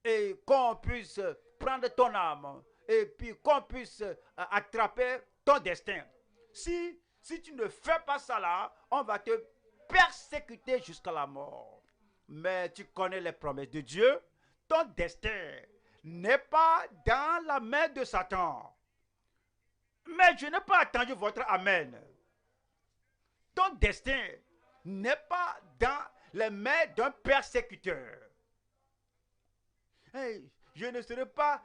et qu'on puisse prendre ton âme, et puis qu'on puisse attraper ton destin. Si tu ne fais pas ça là, on va te persécuter jusqu'à la mort. Mais tu connais les promesses de Dieu. Ton destin n'est pas dans la main de Satan. Mais je n'ai pas attendu votre amen. Ton destin n'est pas dans les mains d'un persécuteur. Hey, je ne serai pas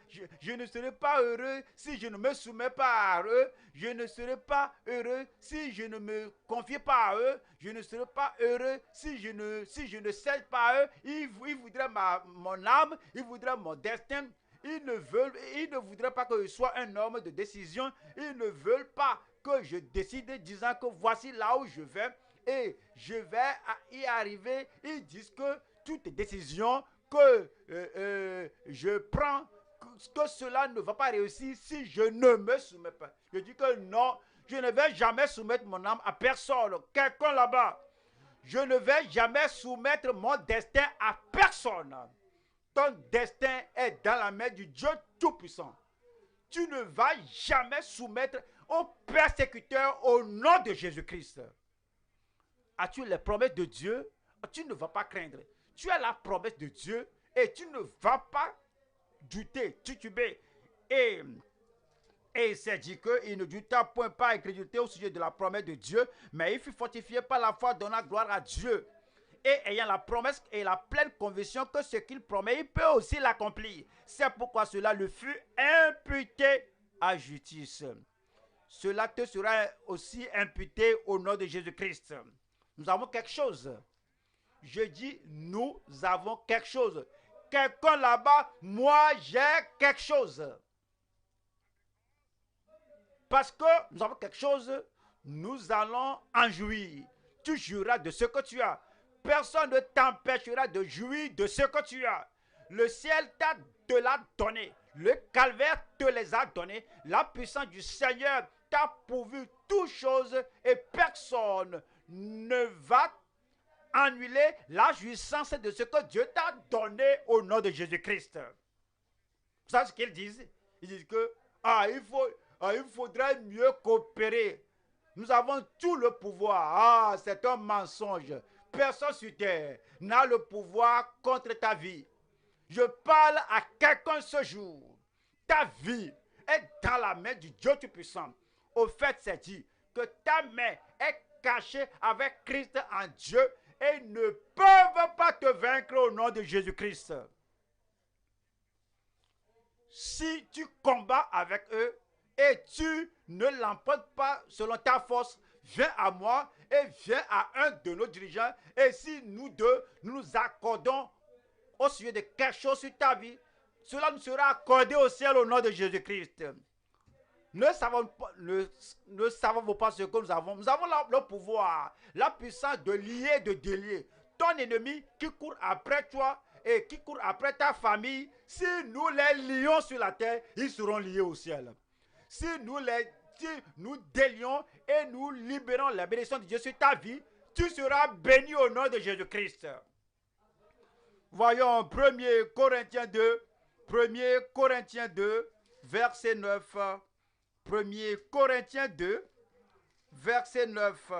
heureux si je ne me soumets pas à eux. Je ne serai pas heureux si je ne me confie pas à eux. Je ne serai pas heureux si je ne cède pas à eux. Ils voudraient mon âme, ils voudraient mon destin. Ils ne voudraient pas que je sois un homme de décision. Ils ne veulent pas que je décide disant que voici là où je vais et je vais y arriver. Ils disent que toute décision que je prends, que cela ne va pas réussir si je ne me soumets pas. Je dis que non, je ne vais jamais soumettre mon âme à personne. Quelqu'un là-bas, je ne vais jamais soumettre mon destin à personne. Ton destin est dans la main du Dieu Tout-Puissant. Tu ne vas jamais soumettre au persécuteur au nom de Jésus-Christ. As-tu les promesses de Dieu? Tu ne vas pas craindre. Tu as la promesse de Dieu et tu ne vas pas douter, tituber. Et c'est dit qu'il ne douta point par incrédulité au sujet de la promesse de Dieu, mais il fut fortifié par la foi, donnant gloire à Dieu. Et ayant la promesse et la pleine conviction que ce qu'il promet, il peut aussi l'accomplir. C'est pourquoi cela le fut imputé à justice. cela te sera aussi imputé au nom de Jésus-Christ. Nous avons quelque chose. Je dis, nous avons quelque chose. Quelqu'un là-bas, moi j'ai quelque chose. Parce que nous avons quelque chose, nous allons en jouir. Tu jouiras de ce que tu as. Personne ne t'empêchera de jouir de ce que tu as. Le ciel te l'a donné. Le calvaire te les a donnés. La puissance du Seigneur t'a pourvu toutes choses et personne ne va annuler la jouissance de ce que Dieu t'a donné au nom de Jésus-Christ. Vous savez ce qu'ils disent? Ils disent que il faudrait mieux coopérer. Nous avons tout le pouvoir. C'est un mensonge. Personne sur terre n'a le pouvoir contre ta vie. Je parle à quelqu'un ce jour. Ta vie est dans la main du Dieu Tout-Puissant. Au fait, c'est dit que ta main est cachée avec Christ en Dieu et ils ne peuvent pas te vaincre au nom de Jésus-Christ. Si tu combats avec eux et tu ne l'emportes pas selon ta force, viens à moi et viens à un de nos dirigeants. Et si nous deux, nous accordons au sujet de quelque chose sur ta vie, cela nous sera accordé au ciel au nom de Jésus-Christ. Ne savons pas ce que nous avons. Nous avons le pouvoir, la puissance de lier, de délier. Ton ennemi qui court après toi et qui court après ta famille, si nous les lions sur la terre, ils seront liés au ciel. Si nous délions et nous libérons la bénédiction de Dieu sur ta vie, tu seras béni au nom de Jésus-Christ. Voyons 1 Corinthiens 2, 1 Corinthiens 2, verset 9. 1 Corinthiens 2, verset 9.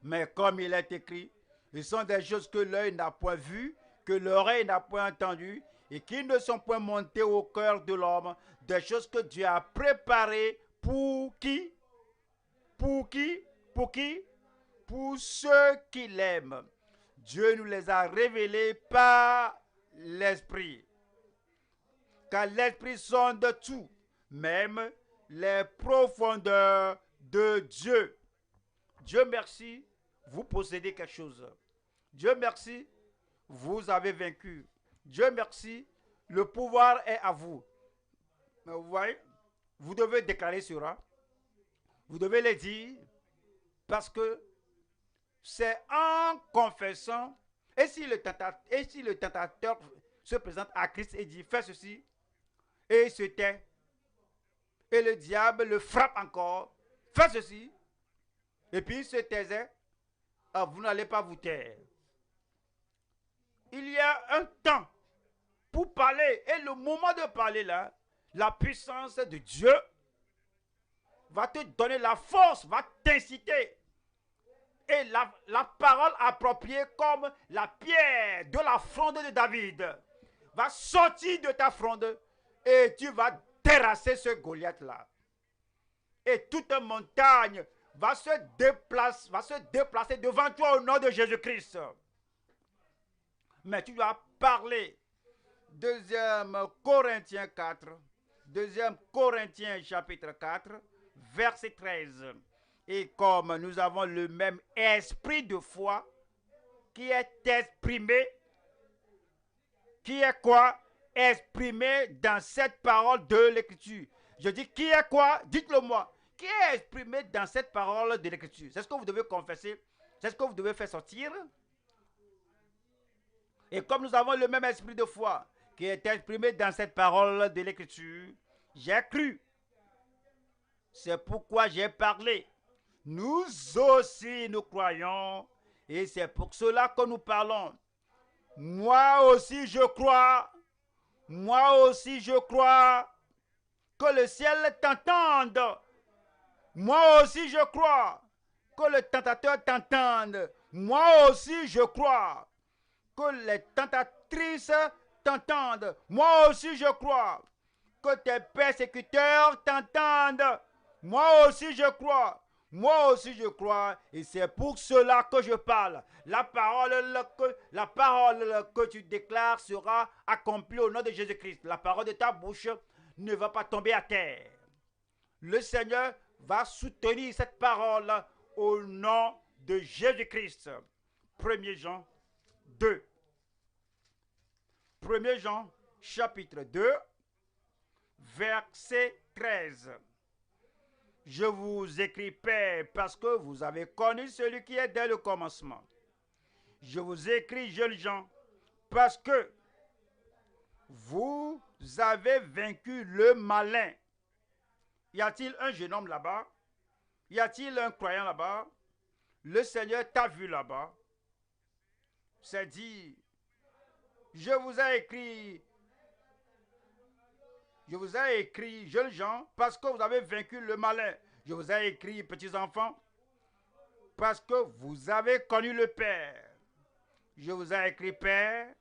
Mais comme il est écrit, ce sont des choses que l'œil n'a point vues, que l'oreille n'a point entendues, et qui ne sont point montées au cœur de l'homme, des choses que Dieu a préparées pour qui? Pour qui? Pour qui? Pour ceux qui l'aiment. Dieu nous les a révélées par l'Esprit. Car l'Esprit sonde tout, même les profondeurs de Dieu. Dieu merci, vous possédez quelque chose. Dieu merci, vous avez vaincu. Dieu merci, le pouvoir est à vous. Mais vous voyez, vous devez déclarer cela. Vous devez le dire parce que c'est en confessant. Et si le tentateur se présente à Christ et dit fais ceci, et il se tait, et le diable le frappe encore, fais ceci, et puis il se taisait, vous n'allez pas vous taire. Il y a un temps pour parler, et le moment de parler là, la puissance de Dieu va te donner la force, va t'inciter. Et la parole appropriée comme la pierre de la fronde de David va sortir de ta fronde et tu vas terrasser ce Goliath-là. Et toute montagne va se déplacer devant toi au nom de Jésus-Christ. Mais tu dois parler. 2 Corinthiens 4, 2 Corinthiens chapitre 4, verset 13. Et comme nous avons le même esprit de foi qui est exprimé, qui est quoi? Exprimé dans cette parole de l'Écriture. Je dis qui est quoi? Dites-le moi. Qui est exprimé dans cette parole de l'Écriture? C'est ce que vous devez confesser. C'est ce que vous devez faire sortir. Et comme nous avons le même esprit de foi qui est exprimé dans cette parole de l'Écriture, j'ai cru. C'est pourquoi j'ai parlé. Nous aussi, nous croyons, et c'est pour cela que nous parlons. Moi aussi, je crois. Moi aussi, je crois que le ciel t'entende. Moi aussi, je crois que le tentateur t'entende. Moi aussi, je crois que les tentatrices t'entendent. Moi aussi, je crois que tes persécuteurs t'entendent. Moi aussi, je crois. Moi aussi, je crois. Et c'est pour cela que je parle. La parole que tu déclares sera accomplie au nom de Jésus-Christ. La parole de ta bouche ne va pas tomber à terre. Le Seigneur va soutenir cette parole au nom de Jésus-Christ. 1er Jean 2. 1er Jean chapitre 2, verset 13. Je vous écris, Père, parce que vous avez connu celui qui est dès le commencement. Je vous écris, jeunes gens, parce que vous avez vaincu le malin. Y a-t-il un jeune homme là-bas? Y a-t-il un croyant là-bas? Le Seigneur t'a vu là-bas. C'est dit, je vous ai écrit, jeunes gens, parce que vous avez vaincu le malin. Je vous ai écrit, petits enfants, parce que vous avez connu le Père. Je vous ai écrit, Père,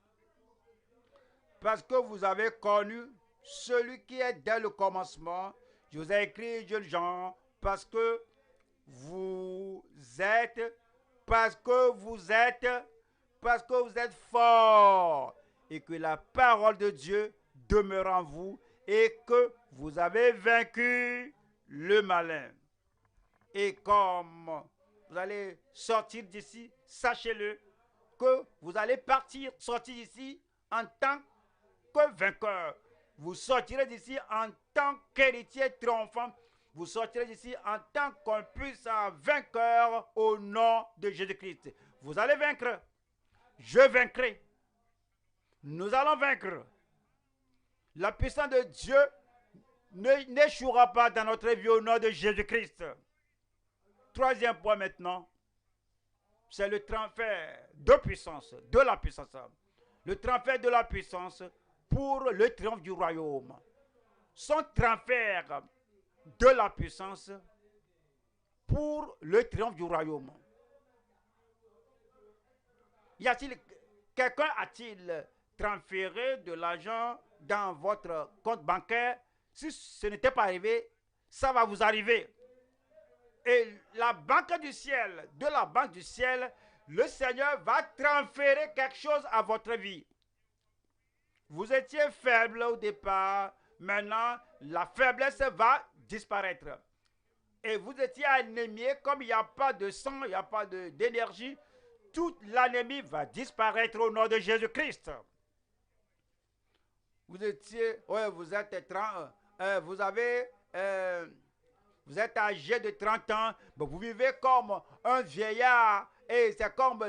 parce que vous avez connu celui qui est dès le commencement. Je vous ai écrit, jeunes gens, parce que vous êtes forts et que la parole de Dieu demeure en vous et que vous avez vaincu le malin. Et comme vous allez sortir d'ici, sachez-le, que vous allez sortir d'ici en tant que vainqueur. Vous sortirez d'ici en tant qu'héritier triomphant. Vous sortirez d'ici en tant qu'un puissant vainqueur au nom de Jésus-Christ. Vous allez vaincre. Je vaincrai. Nous allons vaincre. La puissance de Dieu n'échouera pas dans notre vie au nom de Jésus-Christ. Troisième point maintenant, c'est le transfert de puissance, de la puissance. Le transfert de la puissance pour le triomphe du royaume. Son transfert de la puissance pour le triomphe du royaume. Quelqu'un a-t-il transféré de l'argent dans votre compte bancaire? Si ce n'était pas arrivé, ça va vous arriver. Et la banque du ciel, de la banque du ciel, le Seigneur va transférer quelque chose à votre vie. Vous étiez faible au départ, maintenant la faiblesse va disparaître. Et vous étiez anémié, comme il n'y a pas de sang, il n'y a pas d'énergie, toute l'anémie va disparaître au nom de Jésus-Christ. Vous étiez, ouais, vous êtes âgé de 30 ans, mais vous vivez comme un vieillard et c'est comme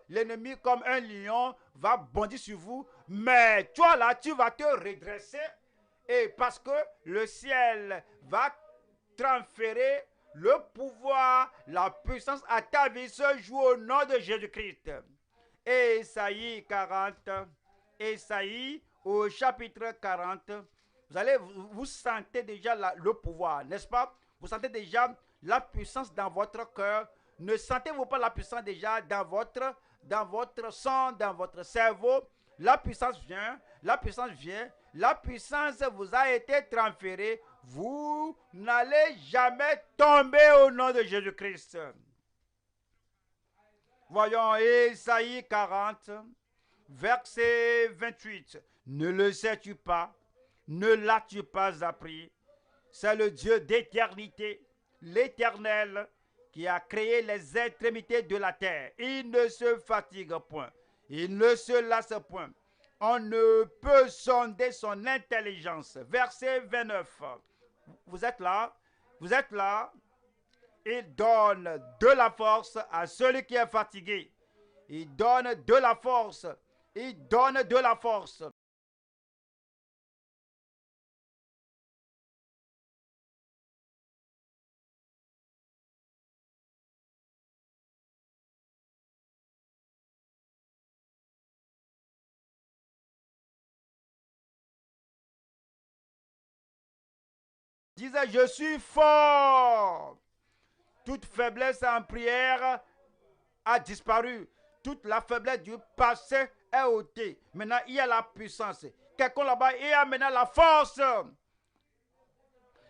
l'ennemi, comme un lion, va bondir sur vous. Mais toi là, tu vas te redresser et parce que le ciel va transférer le pouvoir, la puissance à ta vie ce jour au nom de Jésus-Christ. Ésaïe 40, Ésaïe au chapitre 40. Vous sentez déjà le pouvoir, n'est-ce pas? Vous sentez déjà la puissance dans votre cœur. Ne sentez-vous pas la puissance déjà dans votre sang, dans votre cerveau? La puissance vient, la puissance vient, la puissance vous a été transférée. Vous n'allez jamais tomber au nom de Jésus-Christ. Voyons Ésaïe 40, verset 28. Ne le sais-tu pas? Ne l'as-tu pas appris? C'est le Dieu d'éternité, l'Éternel, qui a créé les extrémités de la terre. Il ne se fatigue point, il ne se lasse point. On ne peut sonder son intelligence. Verset 29. Vous êtes là? Vous êtes là? Il donne de la force à celui qui est fatigué. Il donne de la force. Il donne de la force. Disait, je suis fort. Toute faiblesse en prière a disparu. Toute la faiblesse du passé est ôtée. Maintenant, il y a la puissance. Quelqu'un là-bas, il y a maintenant la force.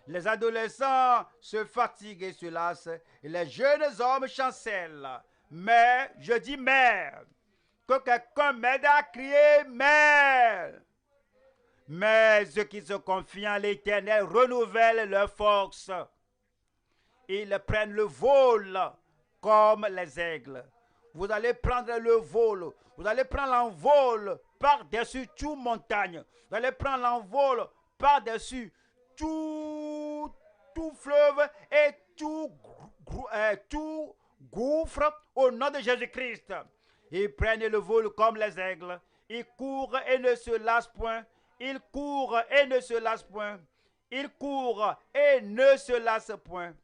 Les adolescents se fatiguent et se lassent. Et les jeunes hommes chancellent. Mais, je dis mais. Que quelqu'un m'aide à crier mais. Mais ceux qui se confient en l'Éternel renouvellent leur force. Ils prennent le vol comme les aigles. Vous allez prendre le vol. Vous allez prendre l'envol par-dessus toute montagne. Vous allez prendre l'envol par-dessus tout fleuve et tout gouffre au nom de Jésus-Christ. Ils prennent le vol comme les aigles. Ils courent et ne se lassent point. Ils courent et ne se lassent point. Ils courent et ne se lassent point.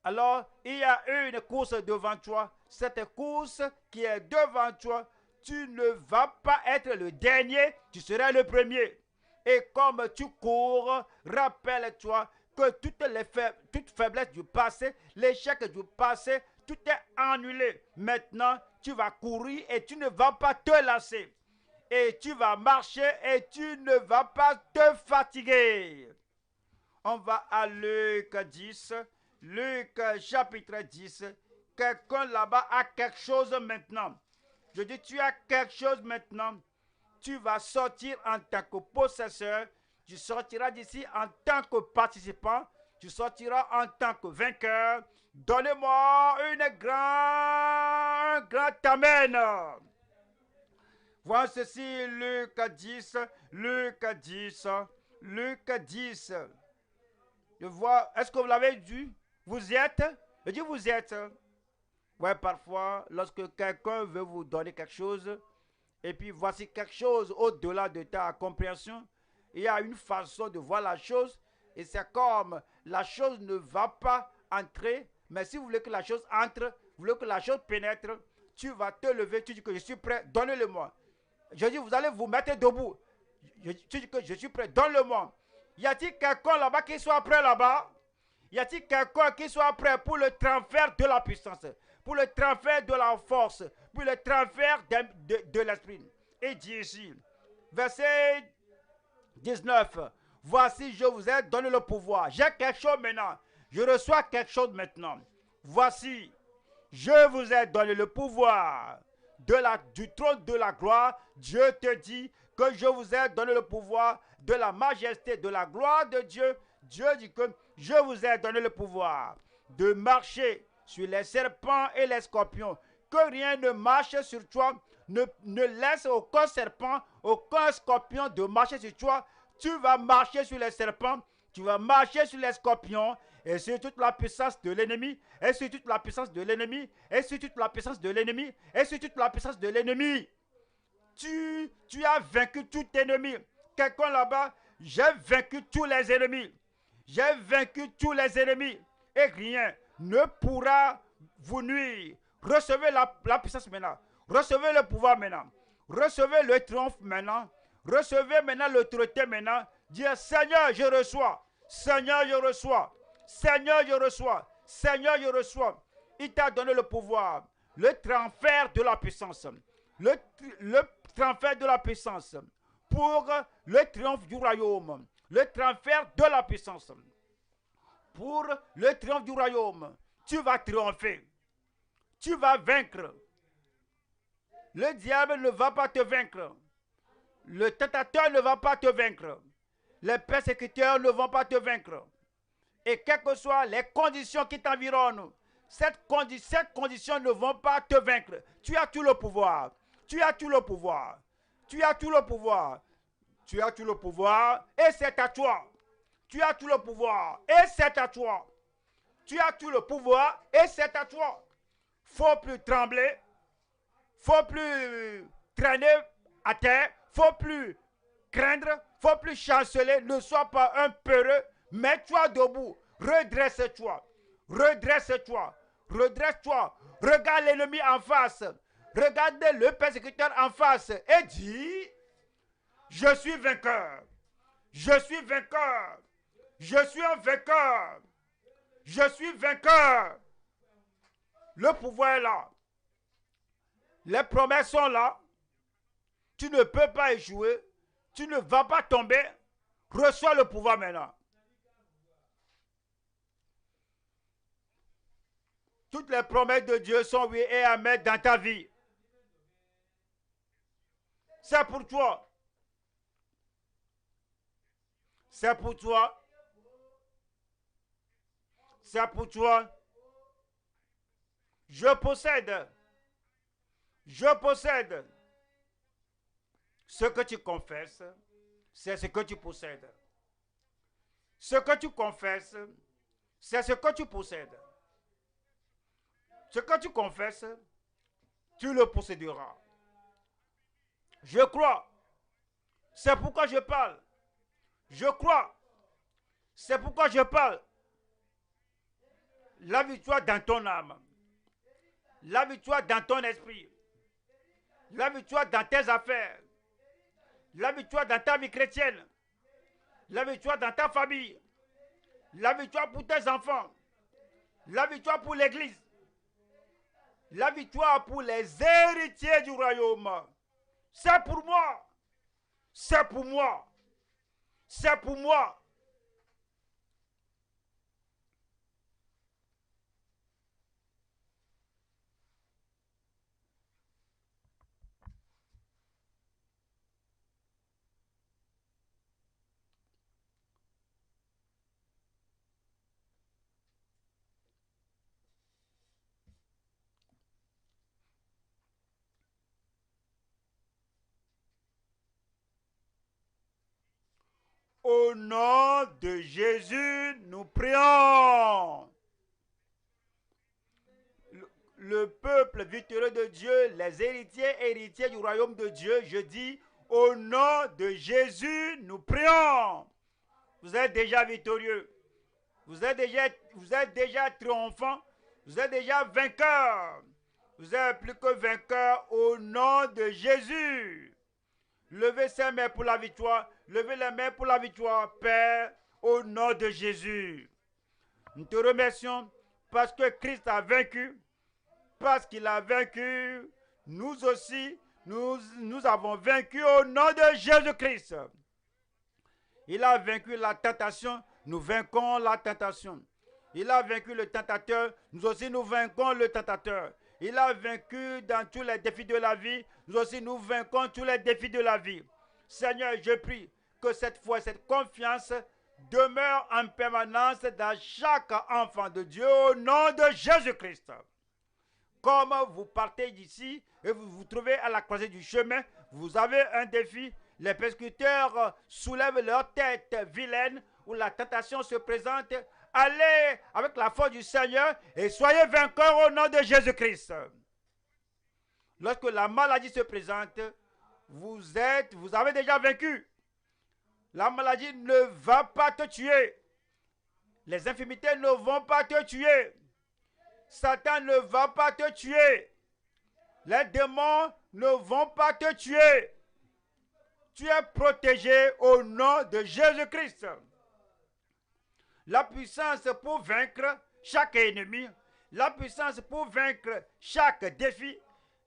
Alors, il y a une course devant toi. Cette course qui est devant toi, tu ne vas pas être le dernier, tu seras le premier. Et comme tu cours, rappelle-toi que toute faiblesse du passé, l'échec du passé, tout est annulé. Maintenant, tu vas courir et tu ne vas pas te lasser. Et tu vas marcher et tu ne vas pas te fatiguer. On va à Luc 10, Luc chapitre 10. Quelqu'un là-bas a quelque chose maintenant. Je dis, tu as quelque chose maintenant. Tu vas sortir en tant que possesseur. Tu sortiras d'ici en tant que participant. Tu sortiras en tant que vainqueur. Donnez-moi un grand amen. Voilà ceci, Luc 10, Luc 10, Luc 10. Je vois, est-ce que vous l'avez dit? Vous y êtes? Je dis vous y êtes. Ouais, parfois, lorsque quelqu'un veut vous donner quelque chose, et puis voici quelque chose au-delà de ta compréhension, il y a une façon de voir la chose, et c'est comme la chose ne va pas entrer, mais si vous voulez que la chose entre, vous voulez que la chose pénètre, tu vas te lever, tu dis que je suis prêt, donnez-le-moi. Je dis, vous allez vous mettre debout. Tu dis que je suis prêt, donne-le-moi. Y a-t-il quelqu'un là-bas qui soit prêt là-bas? Y a-t-il quelqu'un qui soit prêt pour le transfert de la puissance, pour le transfert de la force, pour le transfert de l'esprit? Et dit ici, verset 19, voici je vous ai donné le pouvoir. J'ai quelque chose maintenant. Je reçois quelque chose maintenant. Voici, je vous ai donné le pouvoir du trône de la gloire. Dieu te dit que je vous ai donné le pouvoir de la majesté, de la gloire de Dieu. Dieu dit que je vous ai donné le pouvoir de marcher sur les serpents et les scorpions. Que rien ne marche sur toi. Ne laisse aucun serpent, aucun scorpion de marcher sur toi. Tu vas marcher sur les serpents, tu vas marcher sur les scorpions, et sur toute la puissance de l'ennemi, et sur toute la puissance de l'ennemi, et sur toute la puissance de l'ennemi, et sur toute la puissance de l'ennemi. Tu as vaincu tout ennemi. Quelqu'un là-bas, j'ai vaincu tous les ennemis. J'ai vaincu tous les ennemis. Et rien ne pourra vous nuire. Recevez la puissance maintenant. Recevez le pouvoir maintenant. Recevez le triomphe maintenant. Recevez maintenant l'autorité maintenant. Dieu, Seigneur, je reçois. Seigneur, je reçois. Seigneur, je reçois. Seigneur, je reçois. Il t'a donné le pouvoir. Le transfert de la puissance. Le transfert de la puissance pour le triomphe du royaume. Le transfert de la puissance pour le triomphe du royaume. Tu vas triompher. Tu vas vaincre. Le diable ne va pas te vaincre. Le tentateur ne va pas te vaincre. Les persécuteurs ne vont pas te vaincre. Et quelles que soient les conditions qui t'environnent, ces conditions ne vont pas te vaincre. Tu as tout le pouvoir. Tu as tout le pouvoir. Tu as tout le pouvoir. Tu as tout le pouvoir et c'est à toi. Tu as tout le pouvoir et c'est à toi. Tu as tout le pouvoir et c'est à toi. Faut plus trembler. Faut plus traîner à terre. Faut plus craindre. Faut plus chanceler. Ne sois pas un peureux. Mets-toi debout. Redresse-toi. Redresse-toi. Redresse-toi. Regarde l'ennemi en face. Regarde le persécuteur en face et dis, je suis vainqueur. Je suis vainqueur. Je suis un vainqueur. Je suis vainqueur. Le pouvoir est là. Les promesses sont là. Tu ne peux pas échouer. Tu ne vas pas tomber. Reçois le pouvoir maintenant. Toutes les promesses de Dieu sont oui et amen dans ta vie. C'est pour toi. C'est pour toi. C'est pour toi. Je possède. Je possède. Ce que tu confesses, c'est ce que tu possèdes. Ce que tu confesses, c'est ce que tu possèdes. Ce que tu confesses, tu le posséderas. Je crois. C'est pourquoi je parle. Je crois. C'est pourquoi je parle. La victoire dans ton âme. La victoire dans ton esprit. La victoire dans tes affaires. La victoire dans ta vie chrétienne. La victoire dans ta famille. La victoire pour tes enfants. La victoire pour l'église. La victoire pour les héritiers du royaume. C'est pour moi. C'est pour moi. C'est pour moi. Au nom de Jésus, nous prions. Le peuple victorieux de Dieu, les héritiers du royaume de Dieu, je dis, au nom de Jésus, nous prions. Vous êtes déjà victorieux. Vous êtes déjà triomphant. Vous êtes déjà vainqueur. Vous êtes plus que vainqueur au nom de Jésus. Levez ses mains pour la victoire. Levez les mains pour la victoire, Père, au nom de Jésus. Nous te remercions parce que Christ a vaincu. Parce qu'il a vaincu, nous aussi, nous avons vaincu au nom de Jésus-Christ. Il a vaincu la tentation, nous vainquons la tentation. Il a vaincu le tentateur, nous aussi nous vainquons le tentateur. Il a vaincu dans tous les défis de la vie, nous aussi nous vainquons tous les défis de la vie. Seigneur, je prie que cette foi, cette confiance demeure en permanence dans chaque enfant de Dieu au nom de Jésus-Christ. Comme vous partez d'ici et vous vous trouvez à la croisée du chemin, vous avez un défi. Les persécuteurs soulèvent leur tête vilaine où la tentation se présente. Allez avec la force du Seigneur et soyez vainqueurs au nom de Jésus-Christ. Lorsque la maladie se présente, vous avez déjà vaincu. La maladie ne va pas te tuer. Les infirmités ne vont pas te tuer. Satan ne va pas te tuer. Les démons ne vont pas te tuer. Tu es protégé au nom de Jésus-Christ. La puissance pour vaincre chaque ennemi. La puissance pour vaincre chaque défi.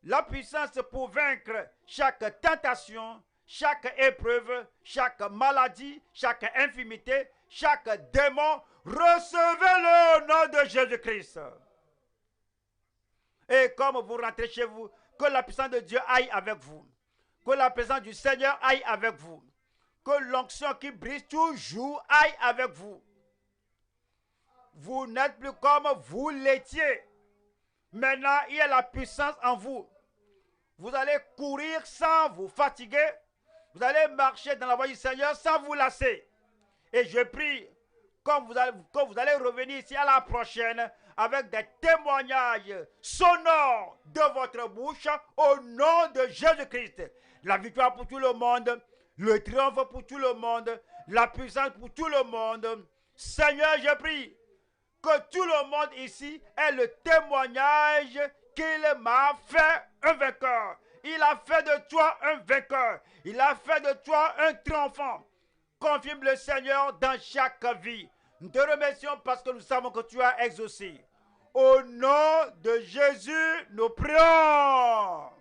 La puissance pour vaincre chaque tentation, chaque épreuve, chaque maladie, chaque infirmité, chaque démon. Recevez-le au nom de Jésus-Christ. Et comme vous rentrez chez vous, que la puissance de Dieu aille avec vous. Que la présence du Seigneur aille avec vous. Que l'onction qui brise toujours aille avec vous. Vous n'êtes plus comme vous l'étiez. Maintenant, il y a la puissance en vous. Vous allez courir sans vous fatiguer. Vous allez marcher dans la voie du Seigneur sans vous lasser. Et je prie, quand vous allez revenir ici à la prochaine, avec des témoignages sonores de votre bouche au nom de Jésus-Christ. La victoire pour tout le monde, le triomphe pour tout le monde, la puissance pour tout le monde. Seigneur, je prie que tout le monde ici ait le témoignage qu'il m'a fait un vainqueur. Il a fait de toi un vainqueur. Il a fait de toi un triomphant. Confirme le Seigneur dans chaque vie. Nous te remercions parce que nous savons que tu as exaucé. Au nom de Jésus, nous prions.